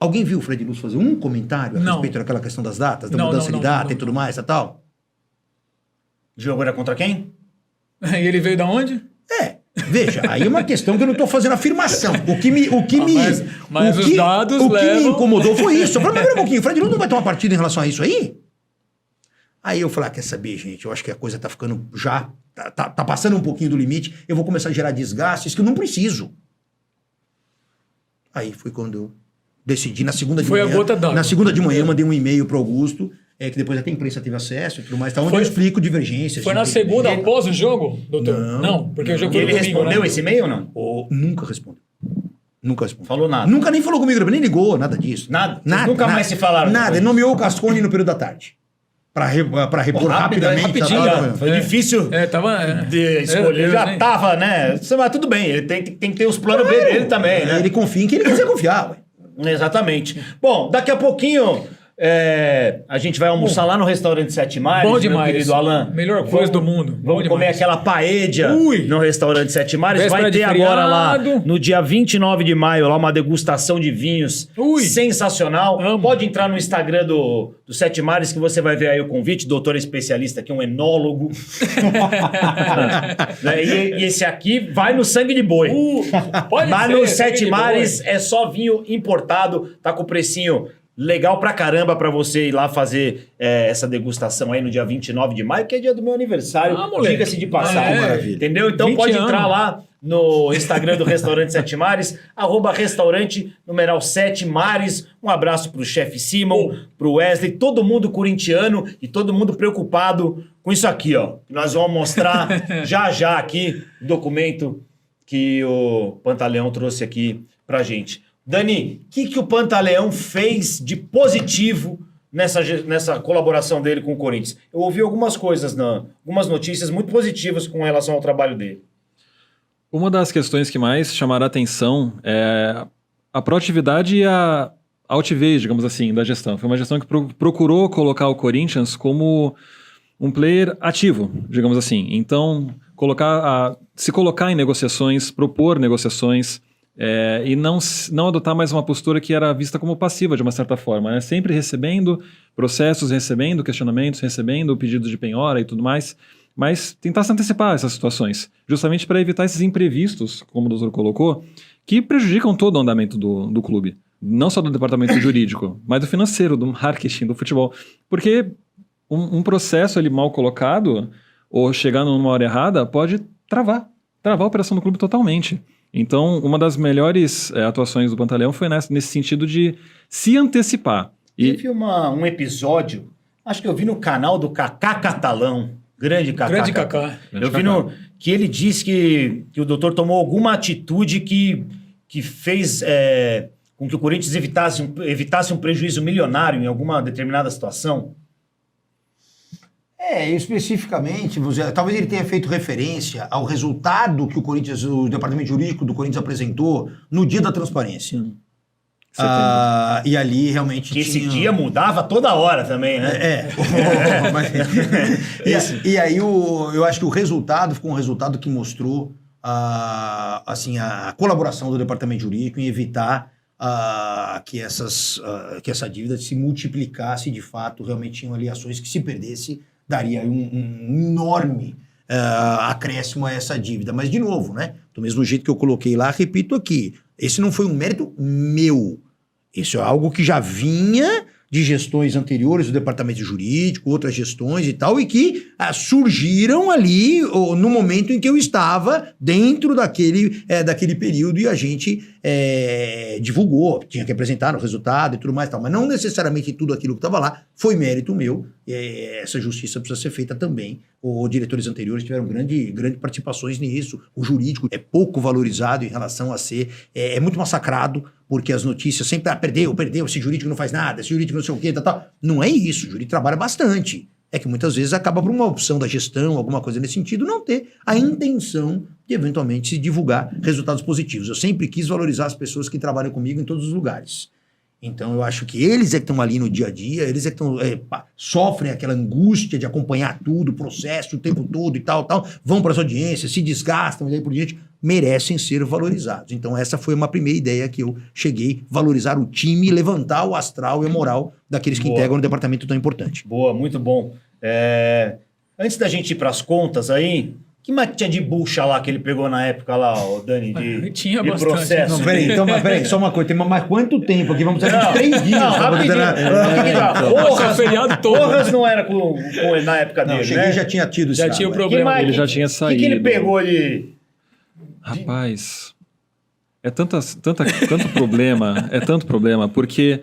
Alguém viu o Fred Luz fazer um comentário a respeito daquela questão das datas, da mudança de data e tudo mais e tal? O jogo era contra quem? E ele veio da onde? Veja, aí é uma questão que eu não estou fazendo afirmação. Mas os dados o que me incomodou foi isso. Eu falei, mas pera um pouquinho, o Fred Luz não vai tomar partido em relação a isso aí? Aí eu falei, quer saber, gente, eu acho que a coisa tá ficando já, tá passando um pouquinho do limite, eu vou começar a gerar desgastes que eu não preciso. Aí foi quando eu decidi, na segunda de manhã. Foi a gota d'água. Na segunda de manhã eu mandei um e-mail pro Augusto, que depois até a imprensa teve acesso e tudo mais, onde eu explico divergências. Foi na segunda, após o jogo, doutor? Não, porque o jogo foi Ele domingo, respondeu esse e-mail ou não? Nunca respondeu. Nunca respondeu. Falou nada. Nunca nem falou comigo, nem ligou, nada disso. Nada? Vocês nunca mais se falaram Nada, depois? ele nomeou o Cascone no período da tarde. Pra repor rapidamente. rapidinho, Foi difícil tava... de escolher. Já tava, né? Mas tudo bem, ele tem que ter os planos B dele também, né? Ele confia em quem ele quiser confiar, ué. Exatamente. Bom, daqui a pouquinho a gente vai almoçar lá no restaurante Sete Mares. Bom demais. Meu querido Alan. Melhor coisa do mundo. Bom Vamos comer demais. aquela paella no restaurante Sete Mares. Véspera Vai ter de agora lá, feriado. no dia 29 de maio, lá uma degustação de vinhos. Sensacional. Amo. Pode entrar no Instagram do Sete Mares que você vai ver aí o convite. Doutor especialista aqui, um enólogo. Né? E esse aqui vai no sangue de boi. Pode Mas ser, no sangue Sete de Mares boi. é só vinho importado, tá com precinho legal pra caramba pra você ir lá fazer essa degustação aí no dia 29 de maio, que é dia do meu aniversário, moleque. diga-se de passagem. Maravilha. Entendeu? Então 20 pode anos. entrar lá no Instagram do Restaurante Sete Mares, @restaurante numeral 7 Mares. Um abraço pro chefe Simon, pro Wesley, todo mundo corintiano e todo mundo preocupado com isso aqui, ó. Nós vamos mostrar já aqui o documento que o Pantaleão trouxe aqui pra gente. Dani, o que o Pantaleão fez de positivo nessa colaboração dele com o Corinthians? Eu ouvi algumas coisas, algumas notícias muito positivas com relação ao trabalho dele. Uma das questões que mais chamaram a atenção é a proatividade e a altivez, digamos assim, da gestão. Foi uma gestão que procurou colocar o Corinthians como um player ativo, digamos assim. Então, se colocar em negociações, propor negociações, e não adotar mais uma postura que era vista como passiva, de uma certa forma, né? Sempre recebendo processos, recebendo questionamentos, recebendo pedidos de penhora e tudo mais, mas tentar se antecipar a essas situações, justamente para evitar esses imprevistos, como o doutor colocou, que prejudicam todo o andamento do clube. Não só do departamento jurídico, mas do financeiro, do marketing, do futebol. Porque um processo ali mal colocado, ou chegar numa hora errada, pode travar a operação do clube totalmente. Então, uma das melhores atuações do Pantaleão foi nesse sentido de se antecipar. Teve um episódio, acho que eu vi no canal do Kaká Catalão, grande Kaká. Grande Kaká. Eu vi que ele disse que o doutor tomou alguma atitude que fez com que o Corinthians evitasse um prejuízo milionário em alguma determinada situação. Especificamente, talvez ele tenha feito referência ao resultado que o departamento jurídico do Corinthians apresentou no dia da transparência. E ali realmente esse dia mudava toda hora também, né? E aí eu acho que o resultado ficou um resultado que mostrou a colaboração do departamento jurídico em evitar que essa dívida se multiplicasse de fato, realmente tinham ali ações que se perdesse daria um enorme acréscimo a essa dívida. Mas, de novo, né? Do mesmo jeito que eu coloquei lá, repito aqui, esse não foi um mérito meu. Isso é algo que já vinha de gestões anteriores do departamento jurídico, outras gestões e tal, e que surgiram ali no momento em que eu estava dentro daquele período e a gente divulgou, tinha que apresentar o resultado e tudo mais e tal, mas não necessariamente tudo aquilo que estava lá foi mérito meu, essa justiça precisa ser feita também. Os diretores anteriores tiveram grande participações nisso, o jurídico é pouco valorizado em relação a ser, é muito massacrado, porque as notícias sempre, perdeu, esse jurídico não faz nada, esse jurídico não sei o quê, tal. Não é isso, o jurídico trabalha bastante. É que muitas vezes acaba por uma opção da gestão, alguma coisa nesse sentido, não ter a intenção de eventualmente se divulgar resultados positivos. Eu sempre quis valorizar as pessoas que trabalham comigo em todos os lugares. Então eu acho que eles é que estão ali no dia a dia, eles é que sofrem aquela angústia de acompanhar tudo, o processo o tempo todo e tal, vão para as audiências, se desgastam e daí por diante, merecem ser valorizados. Então essa foi uma primeira ideia que eu cheguei, valorizar o time, levantar o astral e a moral daqueles que integram um departamento tão importante. Boa, muito bom. Antes da gente ir para as contas aí, que mais tinha de bucha lá que ele pegou na época lá, Dani, tinha de bastante. processo? Não, peraí, só uma coisa, mas quanto tempo aqui? Vamos precisar de 3 dias. Porras não era na época dele, cheguei, né? já tinha tido já tinha o problema. Ele já tinha saído. O que ele pegou ali? Rapaz, é tanto problema, porque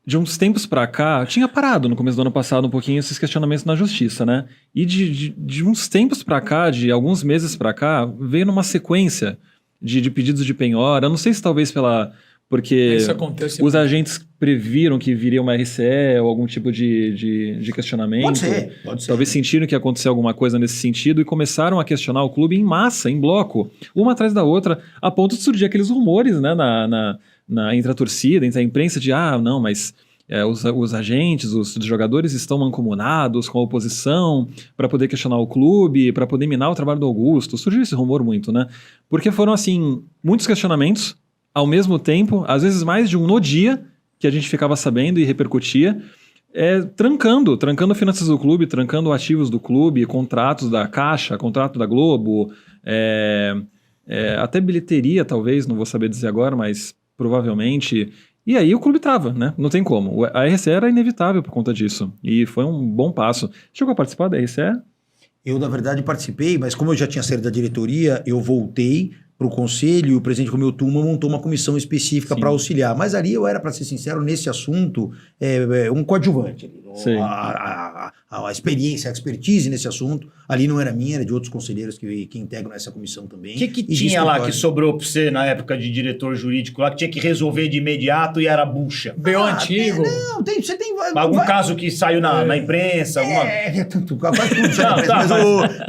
de uns tempos pra cá, tinha parado no começo do ano passado um pouquinho esses questionamentos na justiça, né? E de uns tempos pra cá, de alguns meses pra cá, veio numa sequência de pedidos de penhora. Eu não sei se talvez porque Isso acontece os agentes previram que viria uma RCE ou algum tipo de questionamento. Pode ser. Talvez sentiram que ia acontecer alguma coisa nesse sentido e começaram a questionar o clube em massa, em bloco, uma atrás da outra, a ponto de surgir aqueles rumores, né, entre a torcida, entre a imprensa, de não, mas os agentes, os jogadores estão mancomunados com a oposição para poder questionar o clube, para poder minar o trabalho do Augusto. Surgiu esse rumor muito, né? Porque foram, assim, muitos questionamentos ao mesmo tempo, às vezes mais de um no dia, que a gente ficava sabendo e repercutia, trancando finanças do clube, trancando ativos do clube, contratos da Caixa, contrato da Globo, até bilheteria, talvez, não vou saber dizer agora, mas provavelmente. E aí o clube trava, né? Não tem como. A RCE era inevitável por conta disso. E foi um bom passo. Chegou a participar da RCE? Eu, na verdade, participei, mas como eu já tinha saído da diretoria, eu voltei para o conselho e o presidente Romeu Tuma montou uma comissão específica para auxiliar. Mas ali eu era, para ser sincero, nesse assunto, um coadjuvante. A experiência, a expertise nesse assunto, ali não era minha, era de outros conselheiros que integram essa comissão também. O que tinha lá que sobrou para você na época de diretor jurídico lá, que tinha que resolver de imediato e era bucha? B.O. antigo. Não, você tem... Algum caso que saiu na imprensa? Quase tudo já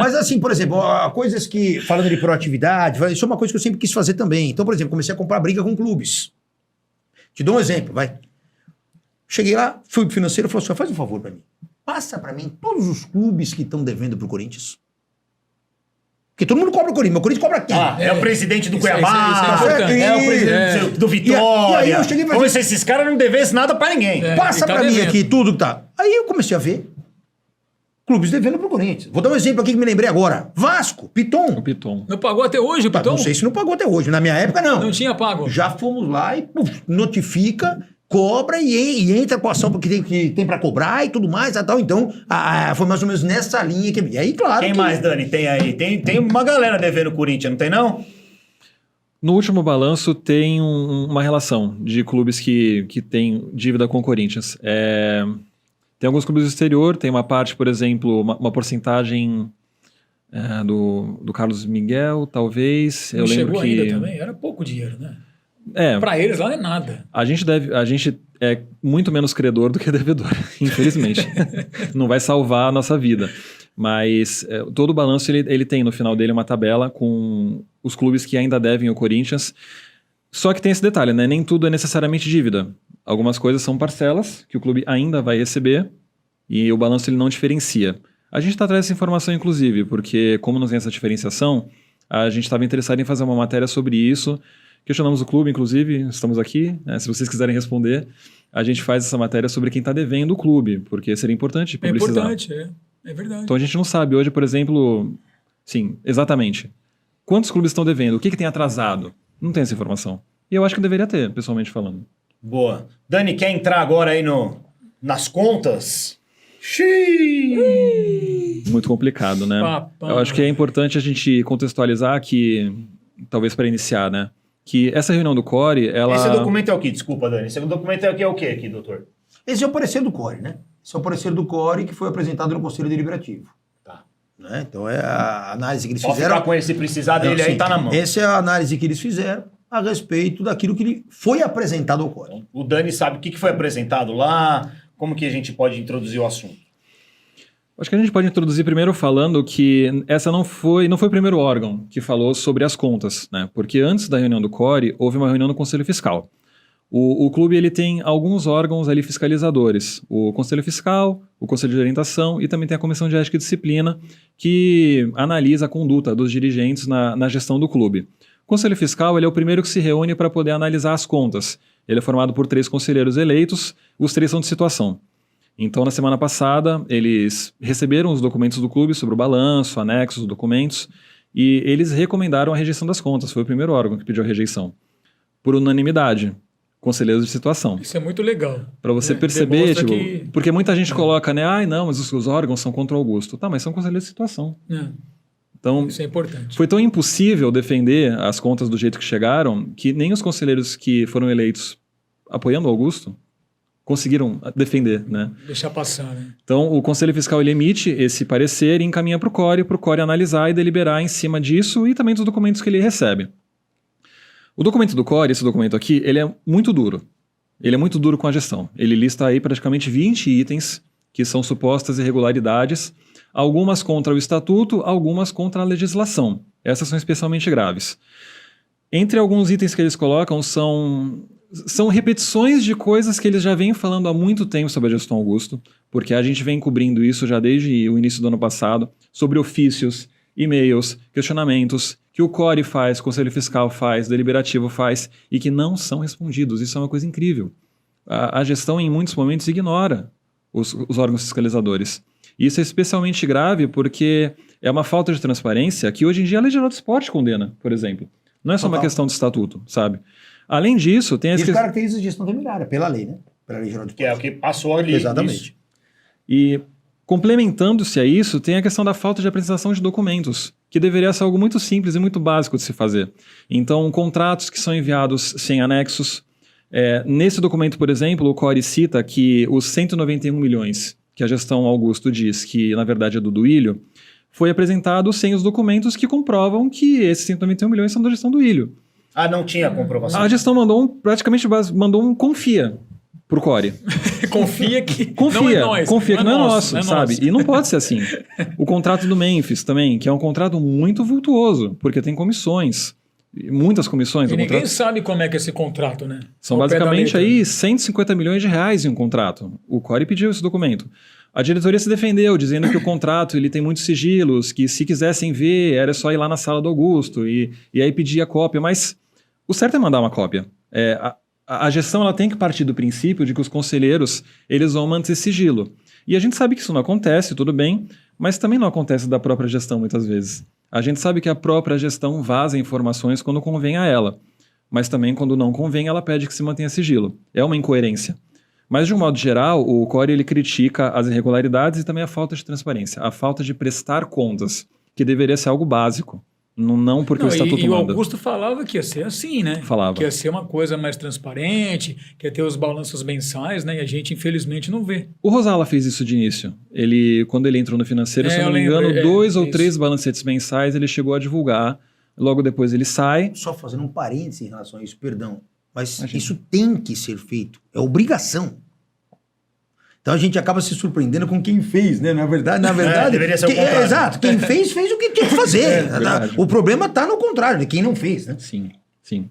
mas assim, por exemplo, coisas que, falando de proatividade, isso é uma coisa que eu sempre quis fazer também. Então, por exemplo, comecei a comprar briga com clubes. Te dou um exemplo, vai. Cheguei lá, fui pro financeiro e falei assim, faz um favor pra mim. Passa pra mim todos os clubes que estão devendo pro Corinthians. Porque todo mundo cobra o Corinthians, mas o Corinthians cobra quem? É o presidente do Cuiabá, isso é o presidente do Vitória. E aí eu cheguei pra como se esses caras não devessem nada pra ninguém. Passa pra mim aqui tudo que tá. Aí eu comecei a ver clubes devendo pro Corinthians. Vou dar um exemplo aqui que me lembrei agora. Vasco, Piton. O Piton. Não pagou até hoje o Piton? Não sei se não pagou até hoje. Na minha época, não. Não tinha pago. Já fomos lá e notifica, cobra e entra com a ação que tem pra cobrar e tudo mais e tal. Então, foi mais ou menos nessa linha que... E aí, claro... Quem mais, Dani, tem aí? Tem uma galera devendo o Corinthians, não tem não? No último balanço tem uma relação de clubes que têm dívida com o Corinthians. Tem alguns clubes do exterior, tem uma parte, por exemplo, uma porcentagem do Carlos Miguel, talvez. Não chegou ainda também? Era pouco dinheiro, né? Para eles lá não é nada. A gente é muito menos credor do que devedor, infelizmente. Não vai salvar a nossa vida. Mas todo o balanço ele tem no final dele uma tabela com os clubes que ainda devem ao Corinthians. Só que tem esse detalhe, né? Nem tudo é necessariamente dívida. Algumas coisas são parcelas que o clube ainda vai receber e o balanço ele não diferencia. A gente está atrás dessa informação, inclusive, porque como não tem essa diferenciação, a gente estava interessado em fazer uma matéria sobre isso. Questionamos o clube, inclusive, estamos aqui, né? Se vocês quiserem responder, a gente faz essa matéria sobre quem está devendo o clube, porque seria importante publicizar. É importante, é verdade. Então a gente não sabe hoje, por exemplo, sim, exatamente, quantos clubes estão devendo, o que tem atrasado. Não tem essa informação. E eu acho que deveria ter, pessoalmente falando. Boa. Dani, quer entrar agora aí nas contas? Xiii. Muito complicado, né? Eu acho que é importante a gente contextualizar que, talvez para iniciar, né? Que essa reunião do CORE, ela... Esse documento é o quê? Desculpa, Dani. Esse documento é o quê aqui, doutor? Esse é o parecer do CORE, né? Esse é o parecer do CORE que foi apresentado no Conselho Deliberativo. Tá. Né? Então é a análise que eles Pode fizeram. Ficar com ele, se precisar dele aí, tá na mão. Essa é a análise que eles fizeram a respeito daquilo que foi apresentado ao CORE. O Dani sabe o que foi apresentado lá, como que a gente pode introduzir o assunto. Acho que a gente pode introduzir primeiro falando que essa não foi o primeiro órgão que falou sobre as contas, né? Porque antes da reunião do CORE, houve uma reunião no Conselho Fiscal. O clube ele tem alguns órgãos ali fiscalizadores, o Conselho Fiscal, o Conselho de Orientação e também tem a Comissão de Ética e Disciplina, que analisa a conduta dos dirigentes na gestão do clube. O Conselho Fiscal ele é o primeiro que se reúne para poder analisar as contas. Ele é formado por 3 conselheiros eleitos, os 3 são de situação. Então, na semana passada, eles receberam os documentos do clube sobre o balanço, anexos, documentos, e eles recomendaram a rejeição das contas. Foi o primeiro órgão que pediu a rejeição. Por unanimidade. Conselheiros de situação. Isso é muito legal. Para você perceber, tipo, porque muita gente coloca, né? Ai, não, mas os órgãos são contra o Augusto. Tá, mas são conselheiros de situação. Então, isso é importante. Foi tão impossível defender as contas do jeito que chegaram que nem os conselheiros que foram eleitos apoiando o Augusto conseguiram defender, né? Deixar passar, né? Então, o Conselho Fiscal ele emite esse parecer e encaminha para o CORE analisar e deliberar em cima disso e também dos documentos que ele recebe. O documento do CORE, esse documento aqui, ele é muito duro. Ele é muito duro com a gestão. Ele lista aí praticamente 20 itens que são supostas irregularidades, algumas contra o estatuto, algumas contra a legislação. Essas são especialmente graves. Entre alguns itens que eles colocam são repetições de coisas que eles já vêm falando há muito tempo sobre a gestão Augusto, porque a gente vem cobrindo isso já desde o início do ano passado, sobre ofícios, e-mails, questionamentos que o CORE faz, o Conselho Fiscal faz, o Deliberativo faz, e que não são respondidos. Isso é uma coisa incrível. A gestão, em muitos momentos, ignora os órgãos fiscalizadores. E isso é especialmente grave porque é uma falta de transparência que hoje em dia a Lei Geral do Esporte condena, por exemplo. Não é só uma questão de estatuto, sabe? Além disso, tem as Isso caracteriza a gestão temerária, pela lei, né? Pela Lei Geral do Esporte. Que é o que passou ali. Exatamente. Isso. E complementando-se a isso, tem a questão da falta de apresentação de documentos, que deveria ser algo muito simples e muito básico de se fazer. Então, contratos que são enviados sem anexos. Nesse documento, por exemplo, o CORE cita que os 191 milhões que a gestão Augusto diz que, na verdade, é do Duílio, foi apresentado sem os documentos que comprovam que esses 191 milhões são da gestão do Duílio. Ah, não tinha comprovação. A gestão praticamente mandou um confia pro CORE. Confia que confia, não é nós. Confia que não é nosso, sabe? Nosso. E não pode ser assim. O contrato do Memphis também, que é um contrato muito vultuoso, porque tem comissões, muitas comissões. E ninguém sabe como é que é esse contrato, né? São basicamente aí 150 milhões de reais em um contrato. O CORE pediu esse documento. A diretoria se defendeu, dizendo que o contrato ele tem muitos sigilos, que se quisessem ver, era só ir lá na sala do Augusto e aí pedir a cópia. Mas o certo é mandar uma cópia. A gestão ela tem que partir do princípio de que os conselheiros eles vão manter sigilo. E a gente sabe que isso não acontece, tudo bem, mas também não acontece da própria gestão muitas vezes. A gente sabe que a própria gestão vaza informações quando convém a ela, mas também quando não convém ela pede que se mantenha sigilo. É uma incoerência. Mas de um modo geral, o CORE ele critica as irregularidades e também a falta de transparência, a falta de prestar contas, que deveria ser algo básico. Não porque o estatuto manda. E o manda. Augusto falava que ia ser assim, né? Falava. Que ia ser uma coisa mais transparente, que ia ter os balanços mensais, né? E a gente, infelizmente, não vê. O Rosala fez isso de início. Quando ele entrou no financeiro, se eu não me engano, 2 ou 3 balancetes mensais ele chegou a divulgar. Logo depois ele sai. Só fazendo um parêntese em relação a isso, perdão. Mas isso tem que ser feito. É obrigação. Então a gente acaba se surpreendendo com quem fez, né? Na verdade, deveria ser o contrário. Exato. Quem fez o que tinha que fazer. O problema está no contrário, de quem não fez, né? Sim.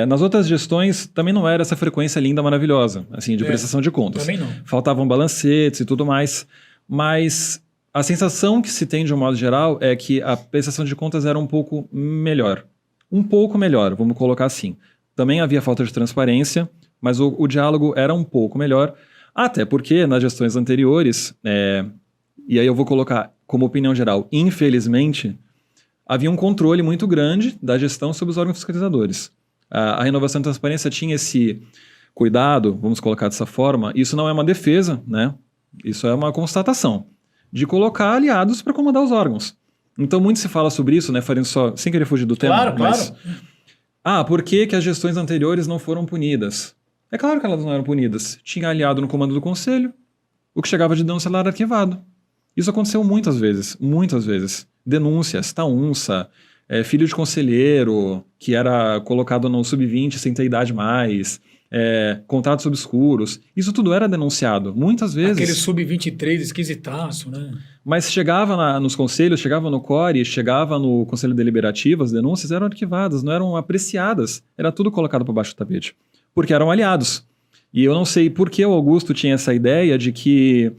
Nas outras gestões também não era essa frequência linda, maravilhosa, assim, de prestação de contas. Também não. Faltavam balancetes e tudo mais, mas a sensação que se tem de um modo geral é que a prestação de contas era um pouco melhor. Um pouco melhor, vamos colocar assim. Também havia falta de transparência, mas o diálogo era um pouco melhor, até porque nas gestões anteriores, e aí eu vou colocar como opinião geral, infelizmente, havia um controle muito grande da gestão sobre os órgãos fiscalizadores. A renovação de transparência tinha esse cuidado, vamos colocar dessa forma, isso não é uma defesa, né? Isso é uma constatação de colocar aliados para comandar os órgãos. Então muito se fala sobre isso, né? Fazendo só, sem querer fugir do tema. Claro. Por que as gestões anteriores não foram punidas? É claro que elas não eram punidas. Tinha aliado no comando do conselho, o que chegava de denúncia lá era arquivado. Isso aconteceu muitas vezes. Denúncias, taunça, filho de conselheiro que era colocado no sub-20 sem ter idade mais, contratos obscuros. Isso tudo era denunciado. Muitas vezes... Aquele sub-23 esquisitaço, né? Mas chegava nos conselhos, chegava no CORE, chegava no Conselho Deliberativo, as denúncias eram arquivadas, não eram apreciadas. Era tudo colocado por baixo do tapete. Porque eram aliados. E eu não sei por que o Augusto tinha essa ideia de que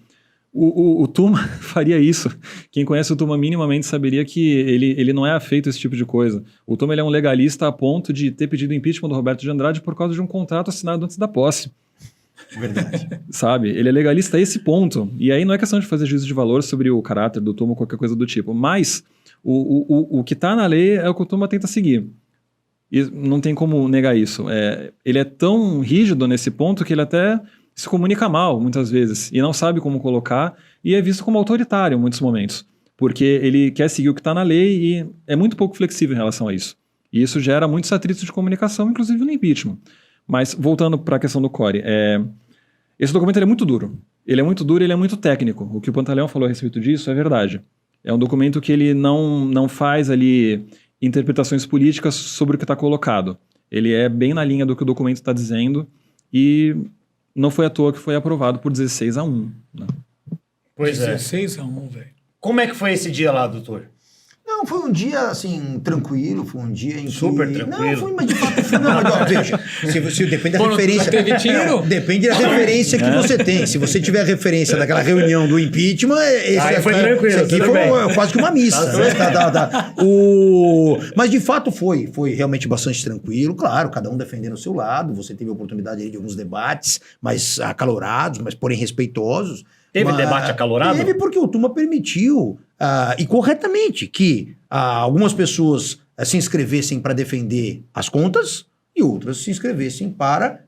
o Tuma faria isso. Quem conhece o Tuma minimamente saberia que ele não é afeito a esse tipo de coisa. O Tuma ele é um legalista a ponto de ter pedido impeachment do Roberto de Andrade por causa de um contrato assinado antes da posse. Verdade. Sabe? Ele é legalista a esse ponto. E aí não é questão de fazer juízo de valor sobre o caráter do Tuma ou qualquer coisa do tipo. Mas o que está na lei é o que o Tuma tenta seguir. E não tem como negar isso. Ele é tão rígido nesse ponto que ele até se comunica mal, muitas vezes, e não sabe como colocar, e é visto como autoritário em muitos momentos, porque ele quer seguir o que está na lei e é muito pouco flexível em relação a isso. E isso gera muitos atritos de comunicação, inclusive no impeachment. Mas, voltando para a questão do CORE, Esse documento ele é muito duro. Ele é muito duro e ele é muito técnico. O que o Pantaleão falou a respeito disso é verdade. É um documento que ele não faz ali interpretações políticas sobre o que está colocado. Ele é bem na linha do que o documento está dizendo e não foi à toa que foi aprovado por 16-1. Né? Pois é. 16-1, velho. Como é que foi esse dia lá, doutor? Não, foi um dia, assim, tranquilo, foi um dia em que... Super tranquilo. Não, foi, mas de fato... Não, mas, ó, veja, se depende da referência... Teve tiro? Depende da referência que você tem. Se você tiver a referência daquela reunião do impeachment... Aí foi tranquilo, esse aqui tudo bem. foi quase que uma missa. Né? Mas de fato foi realmente bastante tranquilo. Claro, cada um defendendo o seu lado. Você teve a oportunidade aí de alguns debates mais acalorados, mas porém respeitosos. Teve debate acalorado? Teve porque o Tuma permitiu, e corretamente, que algumas pessoas se inscrevessem para defender as contas e outras se inscrevessem para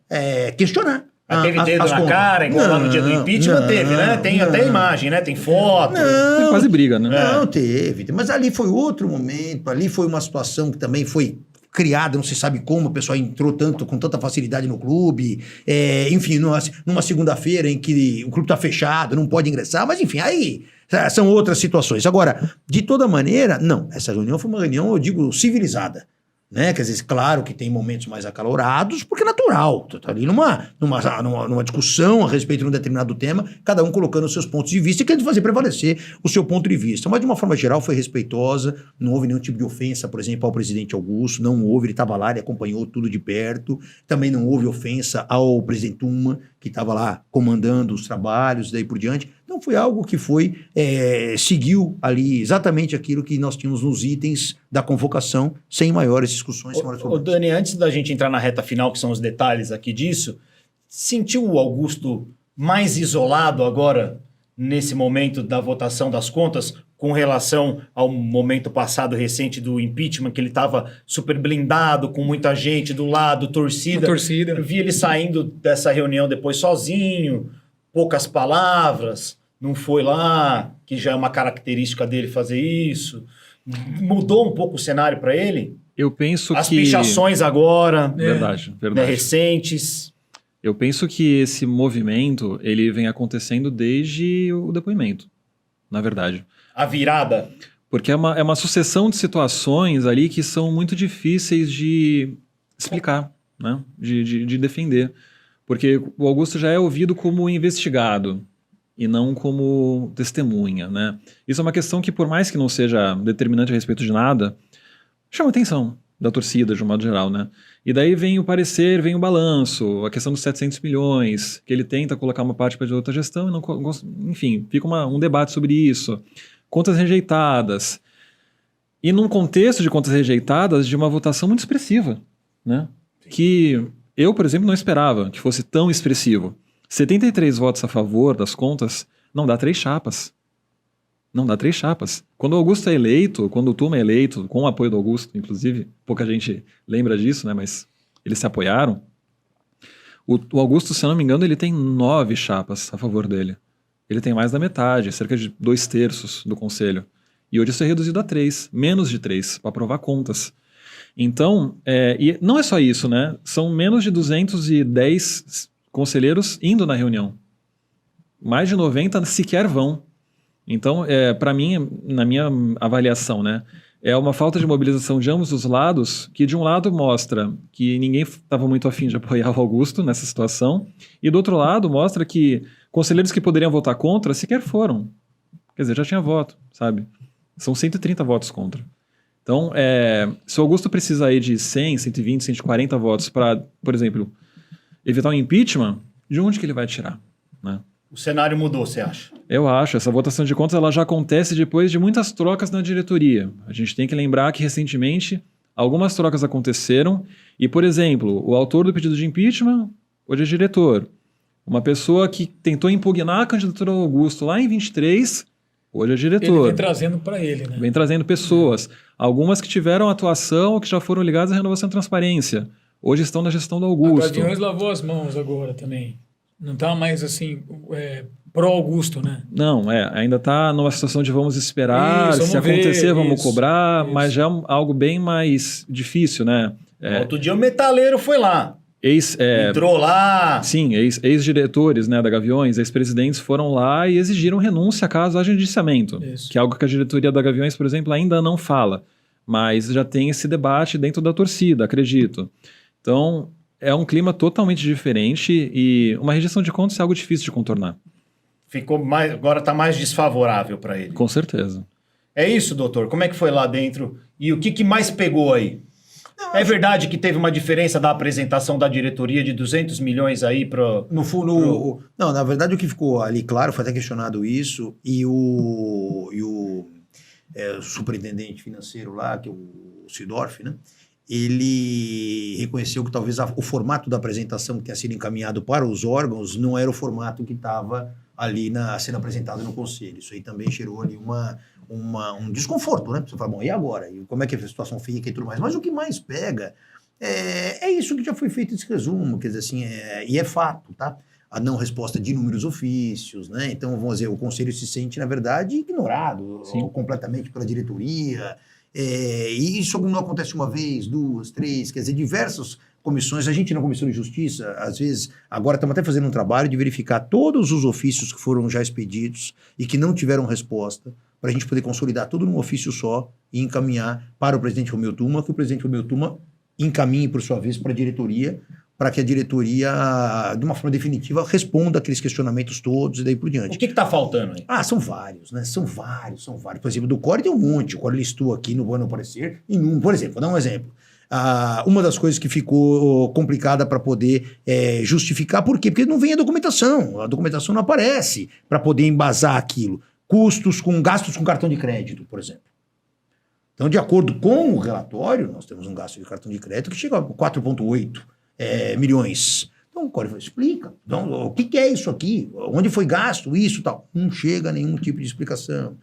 questionar. Teve dedo na cara, igual lá no dia do impeachment, teve, né? Tem até imagem, né? Tem foto. Tem quase briga, né? Não, teve. Mas ali foi outro momento, ali foi uma situação que também foi criada, não se sabe como, o pessoal entrou com tanta facilidade no clube, enfim, numa segunda-feira em que o clube está fechado, não pode ingressar, mas enfim, aí são outras situações. Agora, de toda maneira, não, essa reunião foi uma reunião, eu digo, civilizada. Né? Quer dizer, claro que tem momentos mais acalorados, porque é natural. Tu tá ali numa discussão a respeito de um determinado tema, cada um colocando os seus pontos de vista e querendo fazer prevalecer o seu ponto de vista. Mas, de uma forma geral, foi respeitosa, não houve nenhum tipo de ofensa, por exemplo, ao presidente Augusto, não houve, ele estava lá, ele acompanhou tudo de perto. Também não houve ofensa ao presidente Tuma, que estava lá comandando os trabalhos, daí por diante. Não foi algo que seguiu ali exatamente aquilo que nós tínhamos nos itens da convocação, sem maiores discussões. Dani, antes da gente entrar na reta final, que são os detalhes aqui disso, sentiu o Augusto mais isolado agora, nesse momento da votação das contas, com relação ao momento passado recente do impeachment, que ele estava super blindado, com muita gente do lado, torcida. Eu vi ele saindo dessa reunião depois sozinho, poucas palavras, não foi lá, que já é uma característica dele fazer isso. Mudou um pouco o cenário para ele? Eu penso As pichações agora, verdade. Né, recentes. Eu penso que esse movimento ele vem acontecendo desde o depoimento, na verdade. A virada? Porque é uma sucessão de situações ali que são muito difíceis de explicar, né? de defender. Porque o Augusto já é ouvido como investigado e não como testemunha, né? Isso é uma questão que, por mais que não seja determinante a respeito de nada, chama a atenção da torcida, de um modo geral, né? E daí vem o parecer, vem o balanço, a questão dos 700 milhões, que ele tenta colocar uma parte para outra gestão e não... Enfim, fica um debate sobre isso. Contas rejeitadas. E num contexto de contas rejeitadas, de uma votação muito expressiva, né? Que eu, por exemplo, não esperava que fosse tão expressivo. 73 votos a favor das contas não dá 3 chapas. Não dá 3 chapas. Quando o Augusto é eleito, quando o Tuma é eleito, com o apoio do Augusto, inclusive, pouca gente lembra disso, né? Mas eles se apoiaram. O Augusto, se eu não me engano, ele tem 9 chapas a favor dele. Ele tem mais da metade, cerca de 2/3 do conselho. E hoje isso é reduzido a 3, menos de 3, para aprovar contas. Então, e não é só isso, né? São menos de 210 conselheiros indo na reunião. Mais de 90 sequer vão. Então, para mim, na minha avaliação, né, é uma falta de mobilização de ambos os lados, que de um lado mostra que ninguém estava muito afim de apoiar o Augusto nessa situação, e do outro lado mostra que conselheiros que poderiam votar contra sequer foram. Quer dizer, já tinha voto, sabe? São 130 votos contra. Então, se o Augusto precisa aí de 100, 120, 140 votos para, por exemplo, evitar um impeachment, de onde que ele vai tirar, né? O cenário mudou, você acha? Eu acho. Essa votação de contas ela já acontece depois de muitas trocas na diretoria. A gente tem que lembrar que, recentemente, algumas trocas aconteceram e, por exemplo, o autor do pedido de impeachment hoje é diretor. Uma pessoa que tentou impugnar a candidatura ao Augusto lá em 23, hoje é diretor. Ele vem trazendo para ele, né? Vem trazendo pessoas. Algumas que tiveram atuação ou que já foram ligadas à renovação e transparência. Hoje estão na gestão do Augusto. A Guardiões lavou as mãos agora também. Não está mais assim, pró-Augusto, né? Não, ainda está numa situação de vamos esperar, isso, se acontecer vamos cobrar, isso. mas já é algo bem mais difícil, né? Outro dia o metaleiro foi lá. Entrou lá... Sim, ex-diretores, né, da Gaviões, ex-presidentes foram lá e exigiram renúncia caso haja indiciamento. Isso. Que é algo que a diretoria da Gaviões, por exemplo, ainda não fala. Mas já tem esse debate dentro da torcida, acredito. Então, é um clima totalmente diferente e uma rejeição de contas é algo difícil de contornar. Agora está mais desfavorável para ele. Com certeza. É isso, doutor? Como é que foi lá dentro? E o que mais pegou aí? É verdade que teve uma diferença da apresentação da diretoria de 200 milhões aí para... Não, na verdade o que ficou ali claro, foi até questionado isso, e o superintendente financeiro lá, que é o Sidorf, né? Ele reconheceu que talvez o formato da apresentação que tinha sido encaminhado para os órgãos não era o formato que estava ali sendo apresentado no conselho. Isso aí também gerou ali um desconforto, né? Você fala, bom, e agora? E como é que a situação fica e tudo mais? Mas o que mais pega é isso que já foi feito esse resumo, quer dizer assim, e é fato, tá? A não resposta de inúmeros ofícios, né? Então, vamos dizer, o conselho se sente, na verdade, ignorado completamente pela diretoria. E isso não acontece uma vez, duas, três, quer dizer, diversas comissões. A gente na Comissão de Justiça, às vezes, agora estamos até fazendo um trabalho de verificar todos os ofícios que foram já expedidos e que não tiveram resposta, para a gente poder consolidar tudo num ofício só e encaminhar para o presidente Romeu Tuma, que o presidente Romeu Tuma encaminhe, por sua vez, para a diretoria, para que a diretoria, de uma forma definitiva, responda aqueles questionamentos todos e daí por diante. O que está faltando aí? São vários, né? São vários. Por exemplo, do Core tem um monte. O Core listou aqui no ano parecer. Por exemplo, vou dar um exemplo. Uma das coisas que ficou complicada para poder justificar, por quê? Porque não vem a documentação não aparece para poder embasar aquilo. Gastos com cartão de crédito, por exemplo. Então, de acordo com o relatório, nós temos um gasto de cartão de crédito que chega a 4,8 milhões. Então, o Core explica. Então, o que é isso aqui? Onde foi gasto isso e tal? Não chega a nenhum tipo de explicação.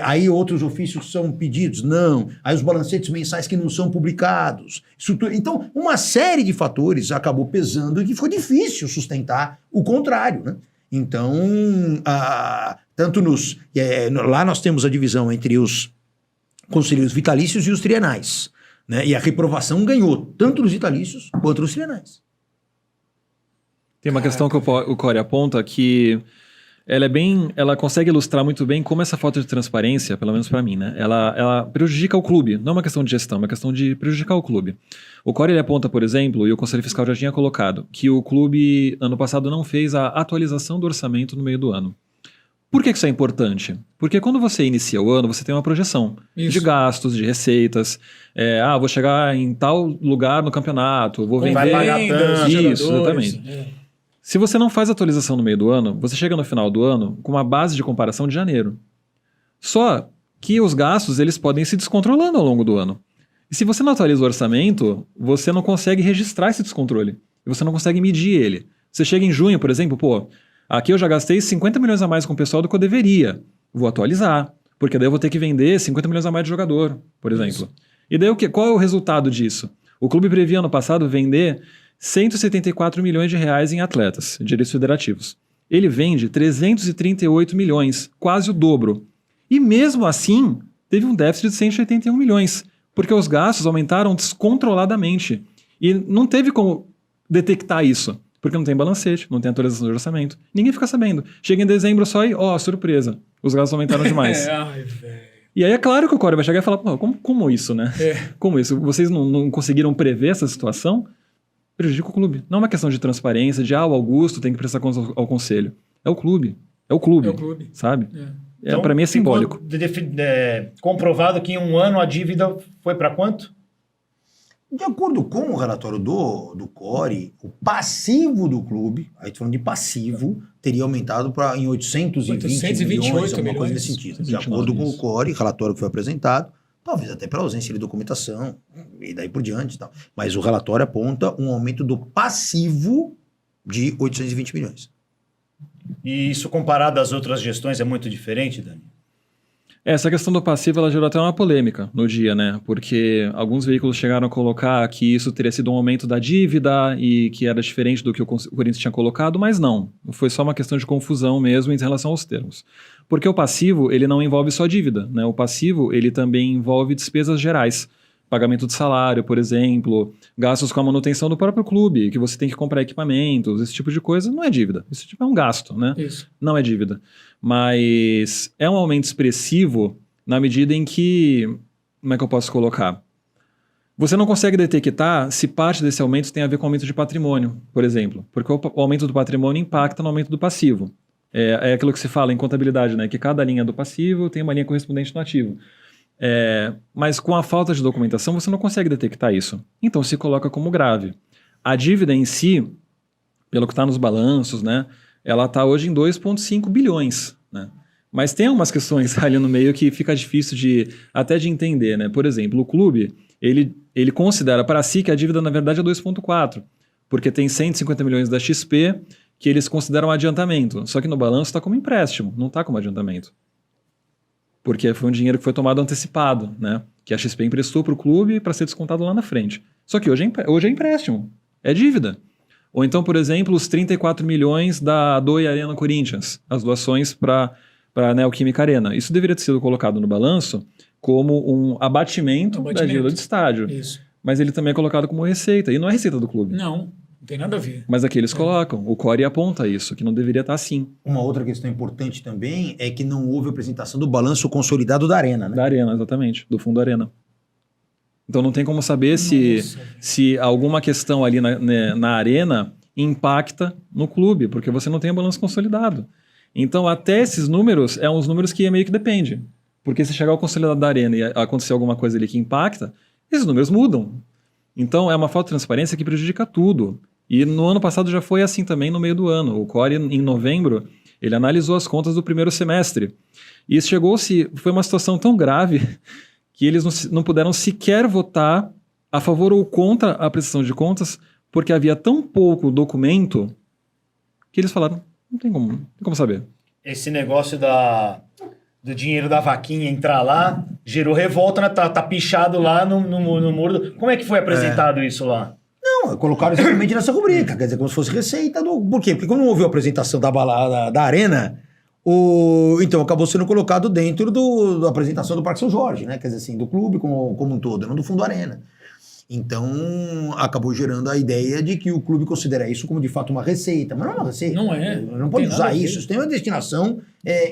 Aí outros ofícios são pedidos? Não. Aí os balancetes mensais que não são publicados. Então, uma série de fatores acabou pesando e que ficou difícil sustentar o contrário, né? Então, lá nós temos a divisão entre os conselheiros vitalícios e os trienais, né? E a reprovação ganhou tanto nos vitalícios quanto nos trienais. Tem uma questão que o Core aponta que ela consegue ilustrar muito bem como essa falta de transparência, pelo menos para mim, né? Ela prejudica o clube. Não é uma questão de gestão, é uma questão de prejudicar o clube. O Core ele aponta, por exemplo, e o Conselho Fiscal já tinha colocado, que o clube, ano passado, não fez a atualização do orçamento no meio do ano. Por que isso é importante? Porque quando você inicia o ano, você tem uma projeção de gastos, de receitas. Vou chegar em tal lugar no campeonato, vou vender... Vai pagar tanto. Isso, exatamente. Se você não faz atualização no meio do ano, você chega no final do ano com uma base de comparação de janeiro. Só que os gastos eles podem ir se descontrolando ao longo do ano. E se você não atualiza o orçamento, você não consegue registrar esse descontrole. E você não consegue medir ele. Você chega em junho, por exemplo, aqui eu já gastei 50 milhões a mais com o pessoal do que eu deveria. Vou atualizar, porque daí eu vou ter que vender 50 milhões a mais de jogador, por exemplo. Isso. E daí qual é o resultado disso? O clube previa ano passado vender 174 milhões de reais em atletas, direitos federativos. Ele vende 338 milhões, quase o dobro. E mesmo assim, teve um déficit de 181 milhões, porque os gastos aumentaram descontroladamente. E não teve como detectar isso, porque não tem balancete, não tem atualização de orçamento. Ninguém fica sabendo. Chega em dezembro só e, surpresa, os gastos aumentaram demais. Ai, velho. E aí é claro que o Core vai chegar e falar, como isso, né? Como isso? Vocês não conseguiram prever essa situação? Prejudica o clube. Não é uma questão de transparência, de o Augusto tem que prestar contas ao conselho. É o clube. É o clube. Sabe? Então, para mim é simbólico. Comprovado que em um ano a dívida foi para quanto? De acordo com o relatório do Core, o passivo do clube, aí falando de passivo, teria aumentado em 820 milhões, alguma coisa nesse sentido. De acordo com o Core, relatório que foi apresentado, talvez até pela ausência de documentação e daí por diante e tal. Mas o relatório aponta um aumento do passivo de 820 milhões. E isso comparado às outras gestões é muito diferente, Dani? Essa questão do passivo ela gerou até uma polêmica no dia, né? Porque alguns veículos chegaram a colocar que isso teria sido um aumento da dívida e que era diferente do que o Corinthians tinha colocado, mas não. Foi só uma questão de confusão mesmo em relação aos termos. Porque o passivo, ele não envolve só dívida, né? O passivo, ele também envolve despesas gerais. pagamento de salário, por exemplo, gastos com a manutenção do próprio clube, que você tem que comprar equipamentos, esse tipo de coisa não é dívida. Isso tipo é um gasto, né? Isso. Não é dívida. Mas é um aumento expressivo na medida em que... Como é que eu posso colocar? Você não consegue detectar se parte desse aumento tem a ver com aumento de patrimônio, por exemplo. Porque o aumento do patrimônio impacta no aumento do passivo. É aquilo que se fala em contabilidade, né? Que cada linha do passivo tem uma linha correspondente no ativo. Mas com a falta de documentação, você não consegue detectar isso. Então, se coloca como grave. A dívida em si, pelo que está nos balanços, né, ela está hoje em 2,5 bilhões. Né? Mas tem algumas questões ali no meio que fica difícil até de entender. Né? Por exemplo, o clube, ele considera para si que a dívida, na verdade, é 2,4, porque tem 150 milhões da XP que eles consideram adiantamento. Só que no balanço está como empréstimo, não está como adiantamento. Porque foi um dinheiro que foi tomado antecipado, né? Que a XP emprestou para o clube para ser descontado lá na frente. Só que hoje é empréstimo, é dívida. Ou então, por exemplo, os 34 milhões da Doi Arena Corinthians, as doações para a Neoquímica Arena. Isso deveria ter sido colocado no balanço como um abatimento da dívida do estádio. Isso. Mas ele também é colocado como receita, e não é receita do clube. Não tem nada a ver. Mas aqui eles colocam, o Core aponta isso, que não deveria estar assim. Uma outra questão importante também é que não houve apresentação do balanço consolidado da Arena, né? Da Arena, exatamente, do Fundo Arena. Então não tem como saber se alguma questão ali na Arena impacta no clube, porque você não tem o balanço consolidado. Então até esses números, uns números que meio que depende. Porque se chegar ao consolidado da Arena e acontecer alguma coisa ali que impacta, esses números mudam. Então é uma falta de transparência que prejudica tudo. E no ano passado já foi assim também no meio do ano. O Core, em novembro, ele analisou as contas do primeiro semestre. E foi uma situação tão grave que eles não puderam sequer votar a favor ou contra a prestação de contas, porque havia tão pouco documento que eles falaram, não tem como saber. Esse negócio do dinheiro da vaquinha entrar lá gerou revolta, né? Tá pichado lá no muro. Como é que foi apresentado isso lá? Não, colocaram exatamente nessa rubrica, quer dizer, como se fosse receita do... Por quê? Porque quando não houve a apresentação da Arena, então acabou sendo colocado dentro da apresentação do Parque São Jorge, né? Quer dizer assim, do clube como um todo, não do Fundo Arena. Então, acabou gerando a ideia de que o clube considera isso como, de fato, uma receita. Mas não é uma receita. Não é. Não pode usar isso. Isso tem uma destinação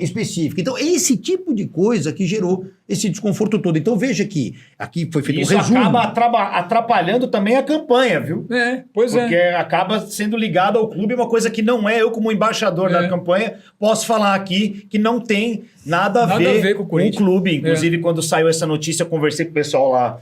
específica. Então, é esse tipo de coisa que gerou esse desconforto todo. Então, veja que aqui foi feito um resumo. Isso acaba atrapalhando também a campanha, viu? Porque acaba sendo ligado ao clube, uma coisa que não é. Eu, como embaixador da campanha, posso falar aqui que não tem nada a ver com o clube. Inclusive, quando saiu essa notícia, eu conversei com o pessoal lá...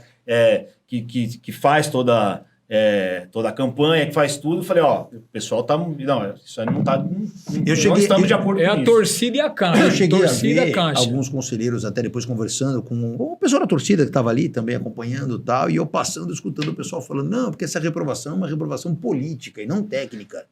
Que faz toda a campanha, que faz tudo, falei, o pessoal tá... Não, isso aí não tá... Não estamos de acordo com isso. É a torcida e a caixa. Eu cheguei a ver alguns conselheiros, até depois conversando com o pessoal da torcida que estava ali também acompanhando e tal, e eu passando, escutando o pessoal falando, não, porque essa reprovação é uma reprovação política e não técnica.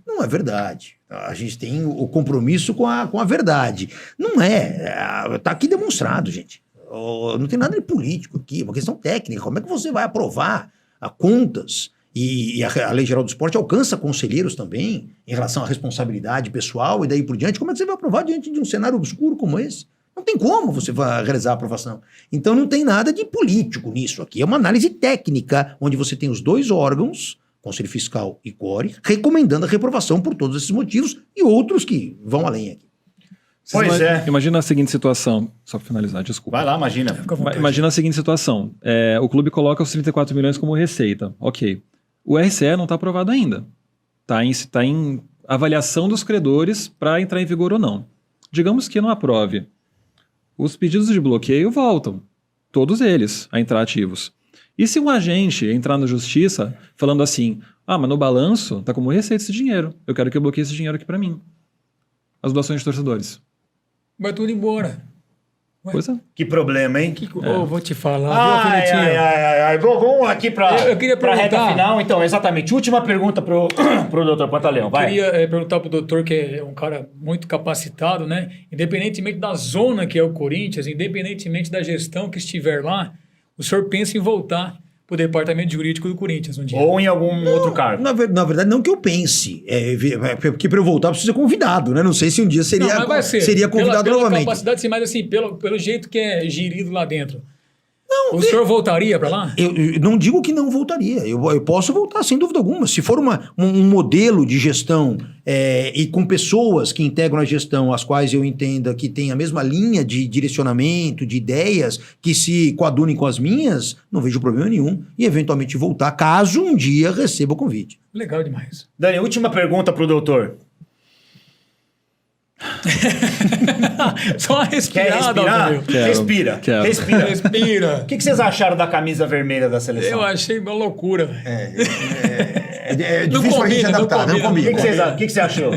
Não é verdade. A gente tem o compromisso com a verdade. Não é. Tá aqui demonstrado, gente. Não tem nada de político aqui, é uma questão técnica. Como é que você vai aprovar contas? E a Lei Geral do Esporte alcança conselheiros também em relação à responsabilidade pessoal e daí por diante. Como é que você vai aprovar diante de um cenário obscuro como esse? Não tem como você vai realizar a aprovação. Então não tem nada de político nisso aqui. É uma análise técnica, onde você tem os dois órgãos, Conselho Fiscal e Core, recomendando a reprovação por todos esses motivos e outros que vão além aqui. Imagina a seguinte situação, só para finalizar, desculpa. Vai lá, imagina. Imagina a seguinte situação, o clube coloca os 34 milhões como receita, ok. O RCE não está aprovado ainda, está em avaliação dos credores para entrar em vigor ou não. Digamos que não aprove. Os pedidos de bloqueio voltam, todos eles, a entrar ativos. E se um agente entrar na justiça falando assim, mas no balanço está como receita esse dinheiro, eu quero que eu bloqueie esse dinheiro aqui para mim. As doações de torcedores. Vai tudo embora. Pois é. Que problema, hein? Vou te falar, viu, Vamos aqui para eu queria a reta final. Então, exatamente. Última pergunta pro doutor Pantaleão. Vai. Eu queria perguntar pro doutor, que é um cara muito capacitado, né? Independentemente da zona que é o Corinthians, independentemente da gestão que estiver lá, o senhor pensa em voltar para o departamento jurídico do Corinthians um dia? Ou em algum outro cargo? Na verdade, não que eu pense. Porque para eu voltar, eu preciso ser convidado, né? Não sei se um dia seria convidado pela novamente. Capacidade, mas assim, pelo jeito que é gerido lá dentro. O senhor voltaria para lá? Eu não digo que não voltaria. Eu posso voltar, sem dúvida alguma. Se for um modelo de gestão e com pessoas que integram a gestão, as quais eu entenda que tem a mesma linha de direcionamento, de ideias, que se coadunem com as minhas, não vejo problema nenhum. E eventualmente voltar, caso um dia receba o convite. Legal demais. Dani, última pergunta para o doutor. Só uma respirada. Quer respirar? Quero. Respira. O que vocês acharam da camisa vermelha da seleção? Eu achei uma loucura, velho. É Não difícil a gente combina, adaptar, não não combina. O que você achou?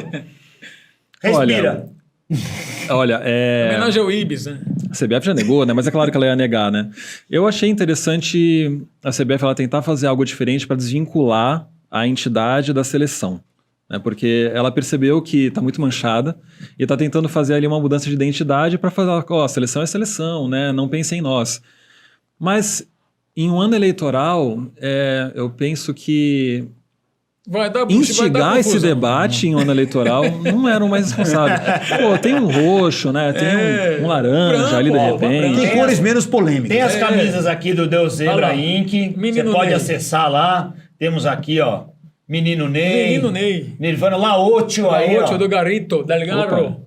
Respira. Olha, Homenagem ao Ibis, né? a CBF já negou, né? Mas é claro que ela ia negar, né? Eu achei interessante a CBF ela tentar fazer algo diferente para desvincular a entidade da seleção. Né? Porque ela percebeu que está muito manchada e está tentando fazer ali uma mudança de identidade para falar, ó, seleção é seleção, né? Não pensem em nós. Mas em um ano eleitoral, eu penso que instigar esse debate em um ano eleitoral não era o mais responsável. Pô, tem um roxo, né? Tem um laranja branco, ali de repente. Tem cores menos polêmicas. Tem as camisas aqui do Deus Zebra Olha lá. Inc. Você Menino pode Ney. acessar lá. Temos aqui, ó, Menino Ney. Menino Ney. Nirvana Laotio aí, Laotio ó. do Garrito, Delgado. Opa.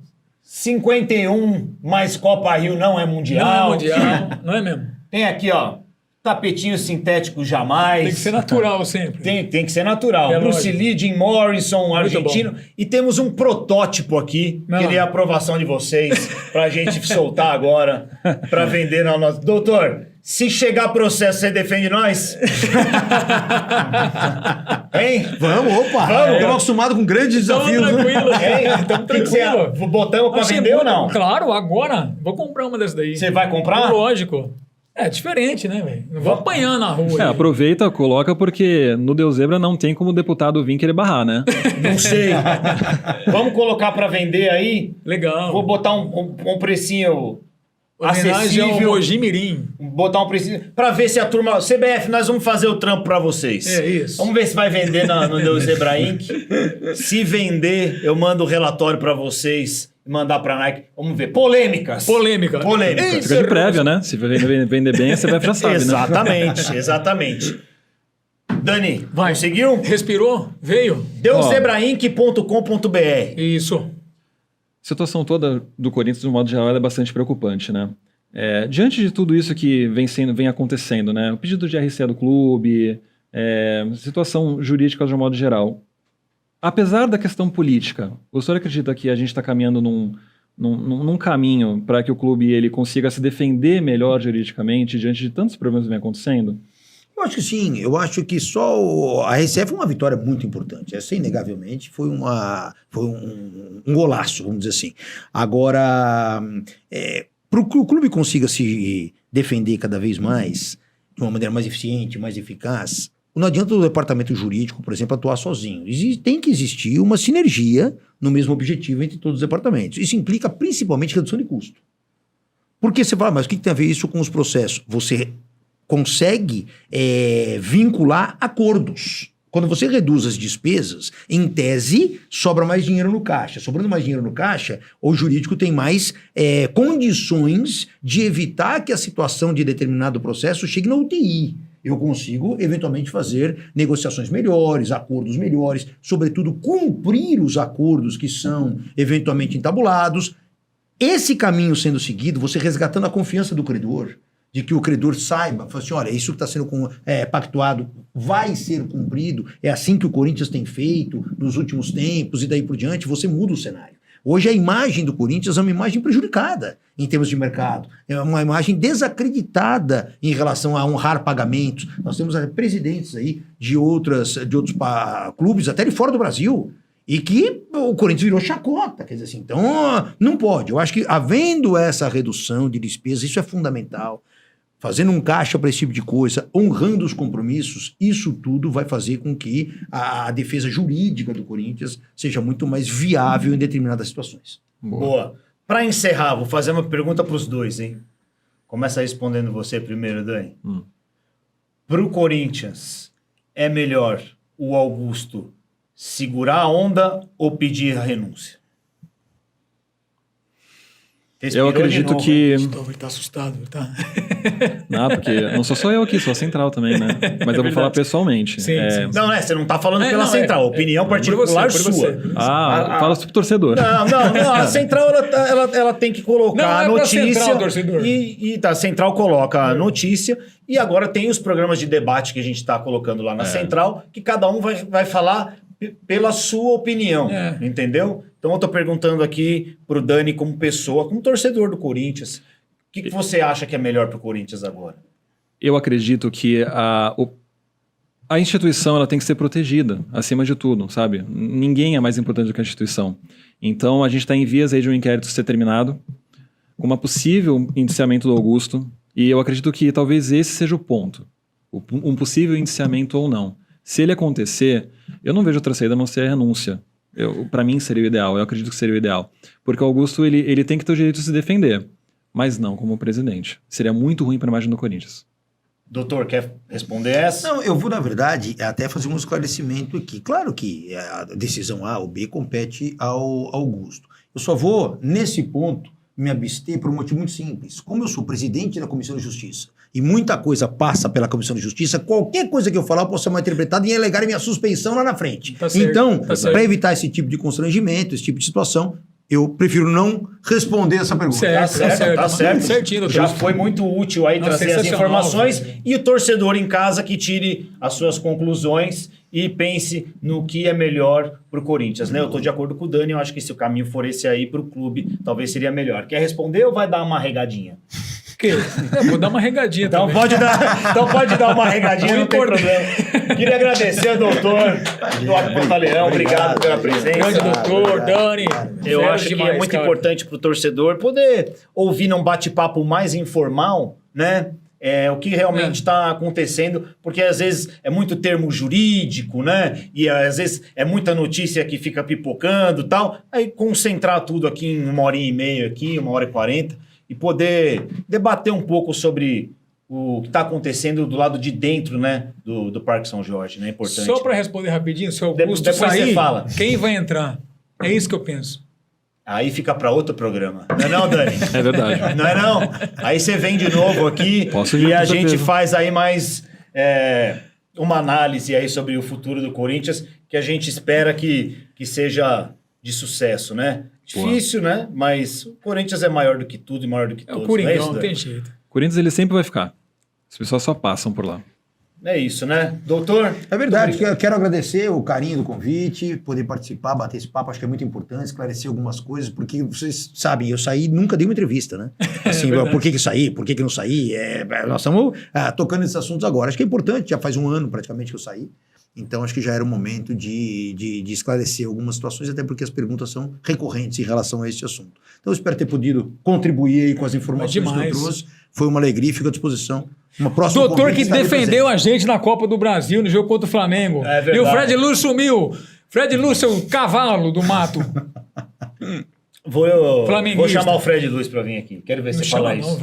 51 mais Copa Rio não é mundial. Não é mundial, não é mesmo? Tem aqui, ó, tapetinho sintético jamais. Tem que ser natural sempre. Tem que ser natural. É Bruce lógico. Lee, Jim Morrison, argentino. E temos um protótipo aqui. Não. Queria a aprovação de vocês pra gente soltar agora pra vender na nossa... Doutor, se chegar processo, você defende nós? Hein? Vamos, opa! Vamos. Estamos acostumados com grandes Tamo desafios, né? tranquilo. Hein? Tamo Que você- tranquilo. Botamos pra Achei vender ou muito- não? Claro, agora. Vou comprar uma dessas daí. Você vai comprar? Lógico. É diferente, né, velho? Não vou apanhar na rua. aí. Aproveita, coloca, porque no Deus Zebra não tem como o deputado vir querer barrar, né? Não sei. Vamos colocar pra vender aí. Legal. Vou botar um precinho Homenagem ao acessível. Mogi Mirim. Botar um precinho pra ver se a turma... CBF, nós vamos fazer o trampo pra vocês. É isso. Vamos ver se vai vender no Deus Zebra Inc. Se vender, eu mando o relatório pra vocês e mandar pra Nike. Vamos ver. Polêmicas. Polêmica. Polêmicas. Fica de prévia, né? Se vender bem, a CBF já sabe, né? Exatamente, exatamente. Dani, Vai. conseguiu? Respirou? Veio? Deusebrainc.com.br. Isso. A situação toda do Corinthians, de um modo geral, ela é bastante preocupante, né? Diante de tudo isso que vem acontecendo, né? O pedido de RCA do clube, situação jurídica de um modo geral. Apesar da questão política, o senhor acredita que a gente está caminhando num caminho para que o clube ele consiga se defender melhor juridicamente diante de tantos problemas que vem acontecendo? Eu acho que sim. Eu acho que só a RCF foi uma vitória muito importante. Essa, inegavelmente, foi um golaço, vamos dizer assim. Agora, para que o clube consiga se defender cada vez mais, de uma maneira mais eficiente, mais eficaz, não adianta o departamento jurídico, por exemplo, atuar sozinho. Tem que existir uma sinergia no mesmo objetivo entre todos os departamentos. Isso implica principalmente redução de custo. Porque você fala, mas o que tem a ver isso com os processos? Você consegue vincular acordos. Quando você reduz as despesas, em tese, sobra mais dinheiro no caixa. Sobrando mais dinheiro no caixa, o jurídico tem mais condições de evitar que a situação de determinado processo chegue na UTI. Eu consigo, eventualmente, fazer negociações melhores, acordos melhores, sobretudo cumprir os acordos que são eventualmente entabulados. Esse caminho sendo seguido, você resgatando a confiança do credor, de que o credor saiba, fala assim, olha, isso que está sendo pactuado vai ser cumprido, é assim que o Corinthians tem feito nos últimos tempos e daí por diante, você muda o cenário. Hoje a imagem do Corinthians é uma imagem prejudicada em termos de mercado, é uma imagem desacreditada em relação a honrar pagamentos. Nós temos presidentes aí de outros clubes, até de fora do Brasil, e que o Corinthians virou chacota, quer dizer assim, então não pode. Eu acho que havendo essa redução de despesas, isso é fundamental. Fazendo um caixa para esse tipo de coisa, honrando os compromissos, isso tudo vai fazer com que a defesa jurídica do Corinthians seja muito mais viável em determinadas situações. Boa. Para encerrar, vou fazer uma pergunta para os dois, hein? Começa respondendo você primeiro, Dani. Para o Corinthians, é melhor o Augusto segurar a onda ou pedir a renúncia? Eu acredito que... Ele tá assustado, tá? Não, porque não sou só eu aqui, sou a Central também, né? Mas eu vou falar pessoalmente. Sim. Não, você não tá falando pela Central. Opinião particular sua. Fala sobre o torcedor. Não. A Central, ela tem que colocar a notícia. Central, torcedor. A Central coloca a notícia. E agora tem os programas de debate que a gente tá colocando lá na Central, que cada um vai falar pela sua opinião, entendeu? Então eu tô perguntando aqui pro Dani como pessoa, como torcedor do Corinthians, o que você acha que é melhor pro Corinthians agora? Eu acredito que a instituição ela tem que ser protegida, acima de tudo, sabe? Ninguém é mais importante do que a instituição. Então a gente está em vias aí de um inquérito ser terminado, com uma possível indiciamento do Augusto, e eu acredito que talvez esse seja o ponto, um possível indiciamento ou não. Se ele acontecer, eu não vejo outra saída a não ser a renúncia. Para mim seria o ideal, eu acredito que seria o ideal. Porque o Augusto ele tem que ter o direito de se defender, mas não como presidente. Seria muito ruim para a imagem do Corinthians. Doutor, quer responder essa? Não, eu vou, na verdade, até fazer um esclarecimento aqui. Claro que a decisão A ou B compete ao Augusto. Eu só vou, nesse ponto, me abster por um motivo muito simples. Como eu sou presidente da Comissão de Justiça e muita coisa passa pela Comissão de Justiça, qualquer coisa que eu falar pode ser mal interpretada e alegar minha suspeição lá na frente. Tá certo, então, para evitar esse tipo de constrangimento, esse tipo de situação, eu prefiro não responder essa pergunta. Tá certo. Certinho, doutor. Já foi muito útil aí trazer as informações e o torcedor em casa que tire as suas conclusões e pense no que é melhor pro Corinthians, né? Eu tô de acordo com o Dani, eu acho que se o caminho for esse aí pro clube, talvez seria melhor. Quer responder ou vai dar uma regadinha? Vou dar uma regadinha então também. Pode dar uma regadinha, não tem problema. Queria agradecer ao doutor Eduardo Pantaleão, obrigado pela presença. Grande doutor, Dani. Eu acho que é muito importante pro torcedor poder ouvir num bate-papo mais informal, né? O que realmente está acontecendo, porque às vezes é muito termo jurídico, né? E às vezes é muita notícia que fica pipocando e tal. Aí concentrar tudo aqui em 1h30 aqui, 1h40, e poder debater um pouco sobre o que está acontecendo do lado de dentro, né? Do Parque São Jorge, né? Importante. Só para responder rapidinho, se o Augusto sair, quem vai entrar? É isso que eu penso. Aí fica para outro programa. Não é não, Dani? É verdade. Não é não? Aí você vem de novo aqui e a gente faz aí mais uma análise aí sobre o futuro do Corinthians, que a gente espera que seja de sucesso, né? Difícil, né? Mas o Corinthians é maior do que tudo e maior do que todos. O Coringão, não tem jeito. O Corinthians ele sempre vai ficar. As pessoas só passam por lá. É isso, né? Doutor? É verdade. Eu quero agradecer o carinho do convite, poder participar, bater esse papo. Acho que é muito importante esclarecer algumas coisas, porque vocês sabem, eu saí nunca dei uma entrevista, né? Assim, por que saí, por que não saí? Nós estamos tocando esses assuntos agora. Acho que é importante, já faz um ano praticamente que eu saí. Então, acho que já era o momento de esclarecer algumas situações, até porque as perguntas são recorrentes em relação a esse assunto. Então, eu espero ter podido contribuir aí com as informações que eu trouxe. Foi uma alegria, fico à disposição. Uma próxima doutor que defendeu a gente na Copa do Brasil, no jogo contra o Flamengo. É verdade. E o Fred Luz sumiu. Fred Luz, seu cavalo do mato. Vou chamar o Fred Luz para vir aqui. Quero ver você falar isso.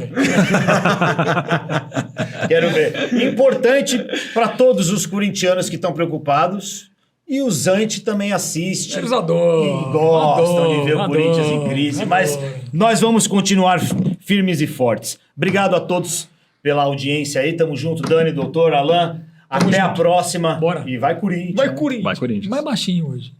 Quero ver. Importante para todos os corintianos que estão preocupados. E o Zante também assiste. Eles adoram. E gostam de ver o Corinthians em crise. Mas nós vamos continuar firmes e fortes. Obrigado a todos pela audiência aí. Tamo junto, Dani, doutor, Alain. Até a próxima. Bora. E vai Corinthians. Vai Corinthians. Vai Corinthians. Mais baixinho hoje.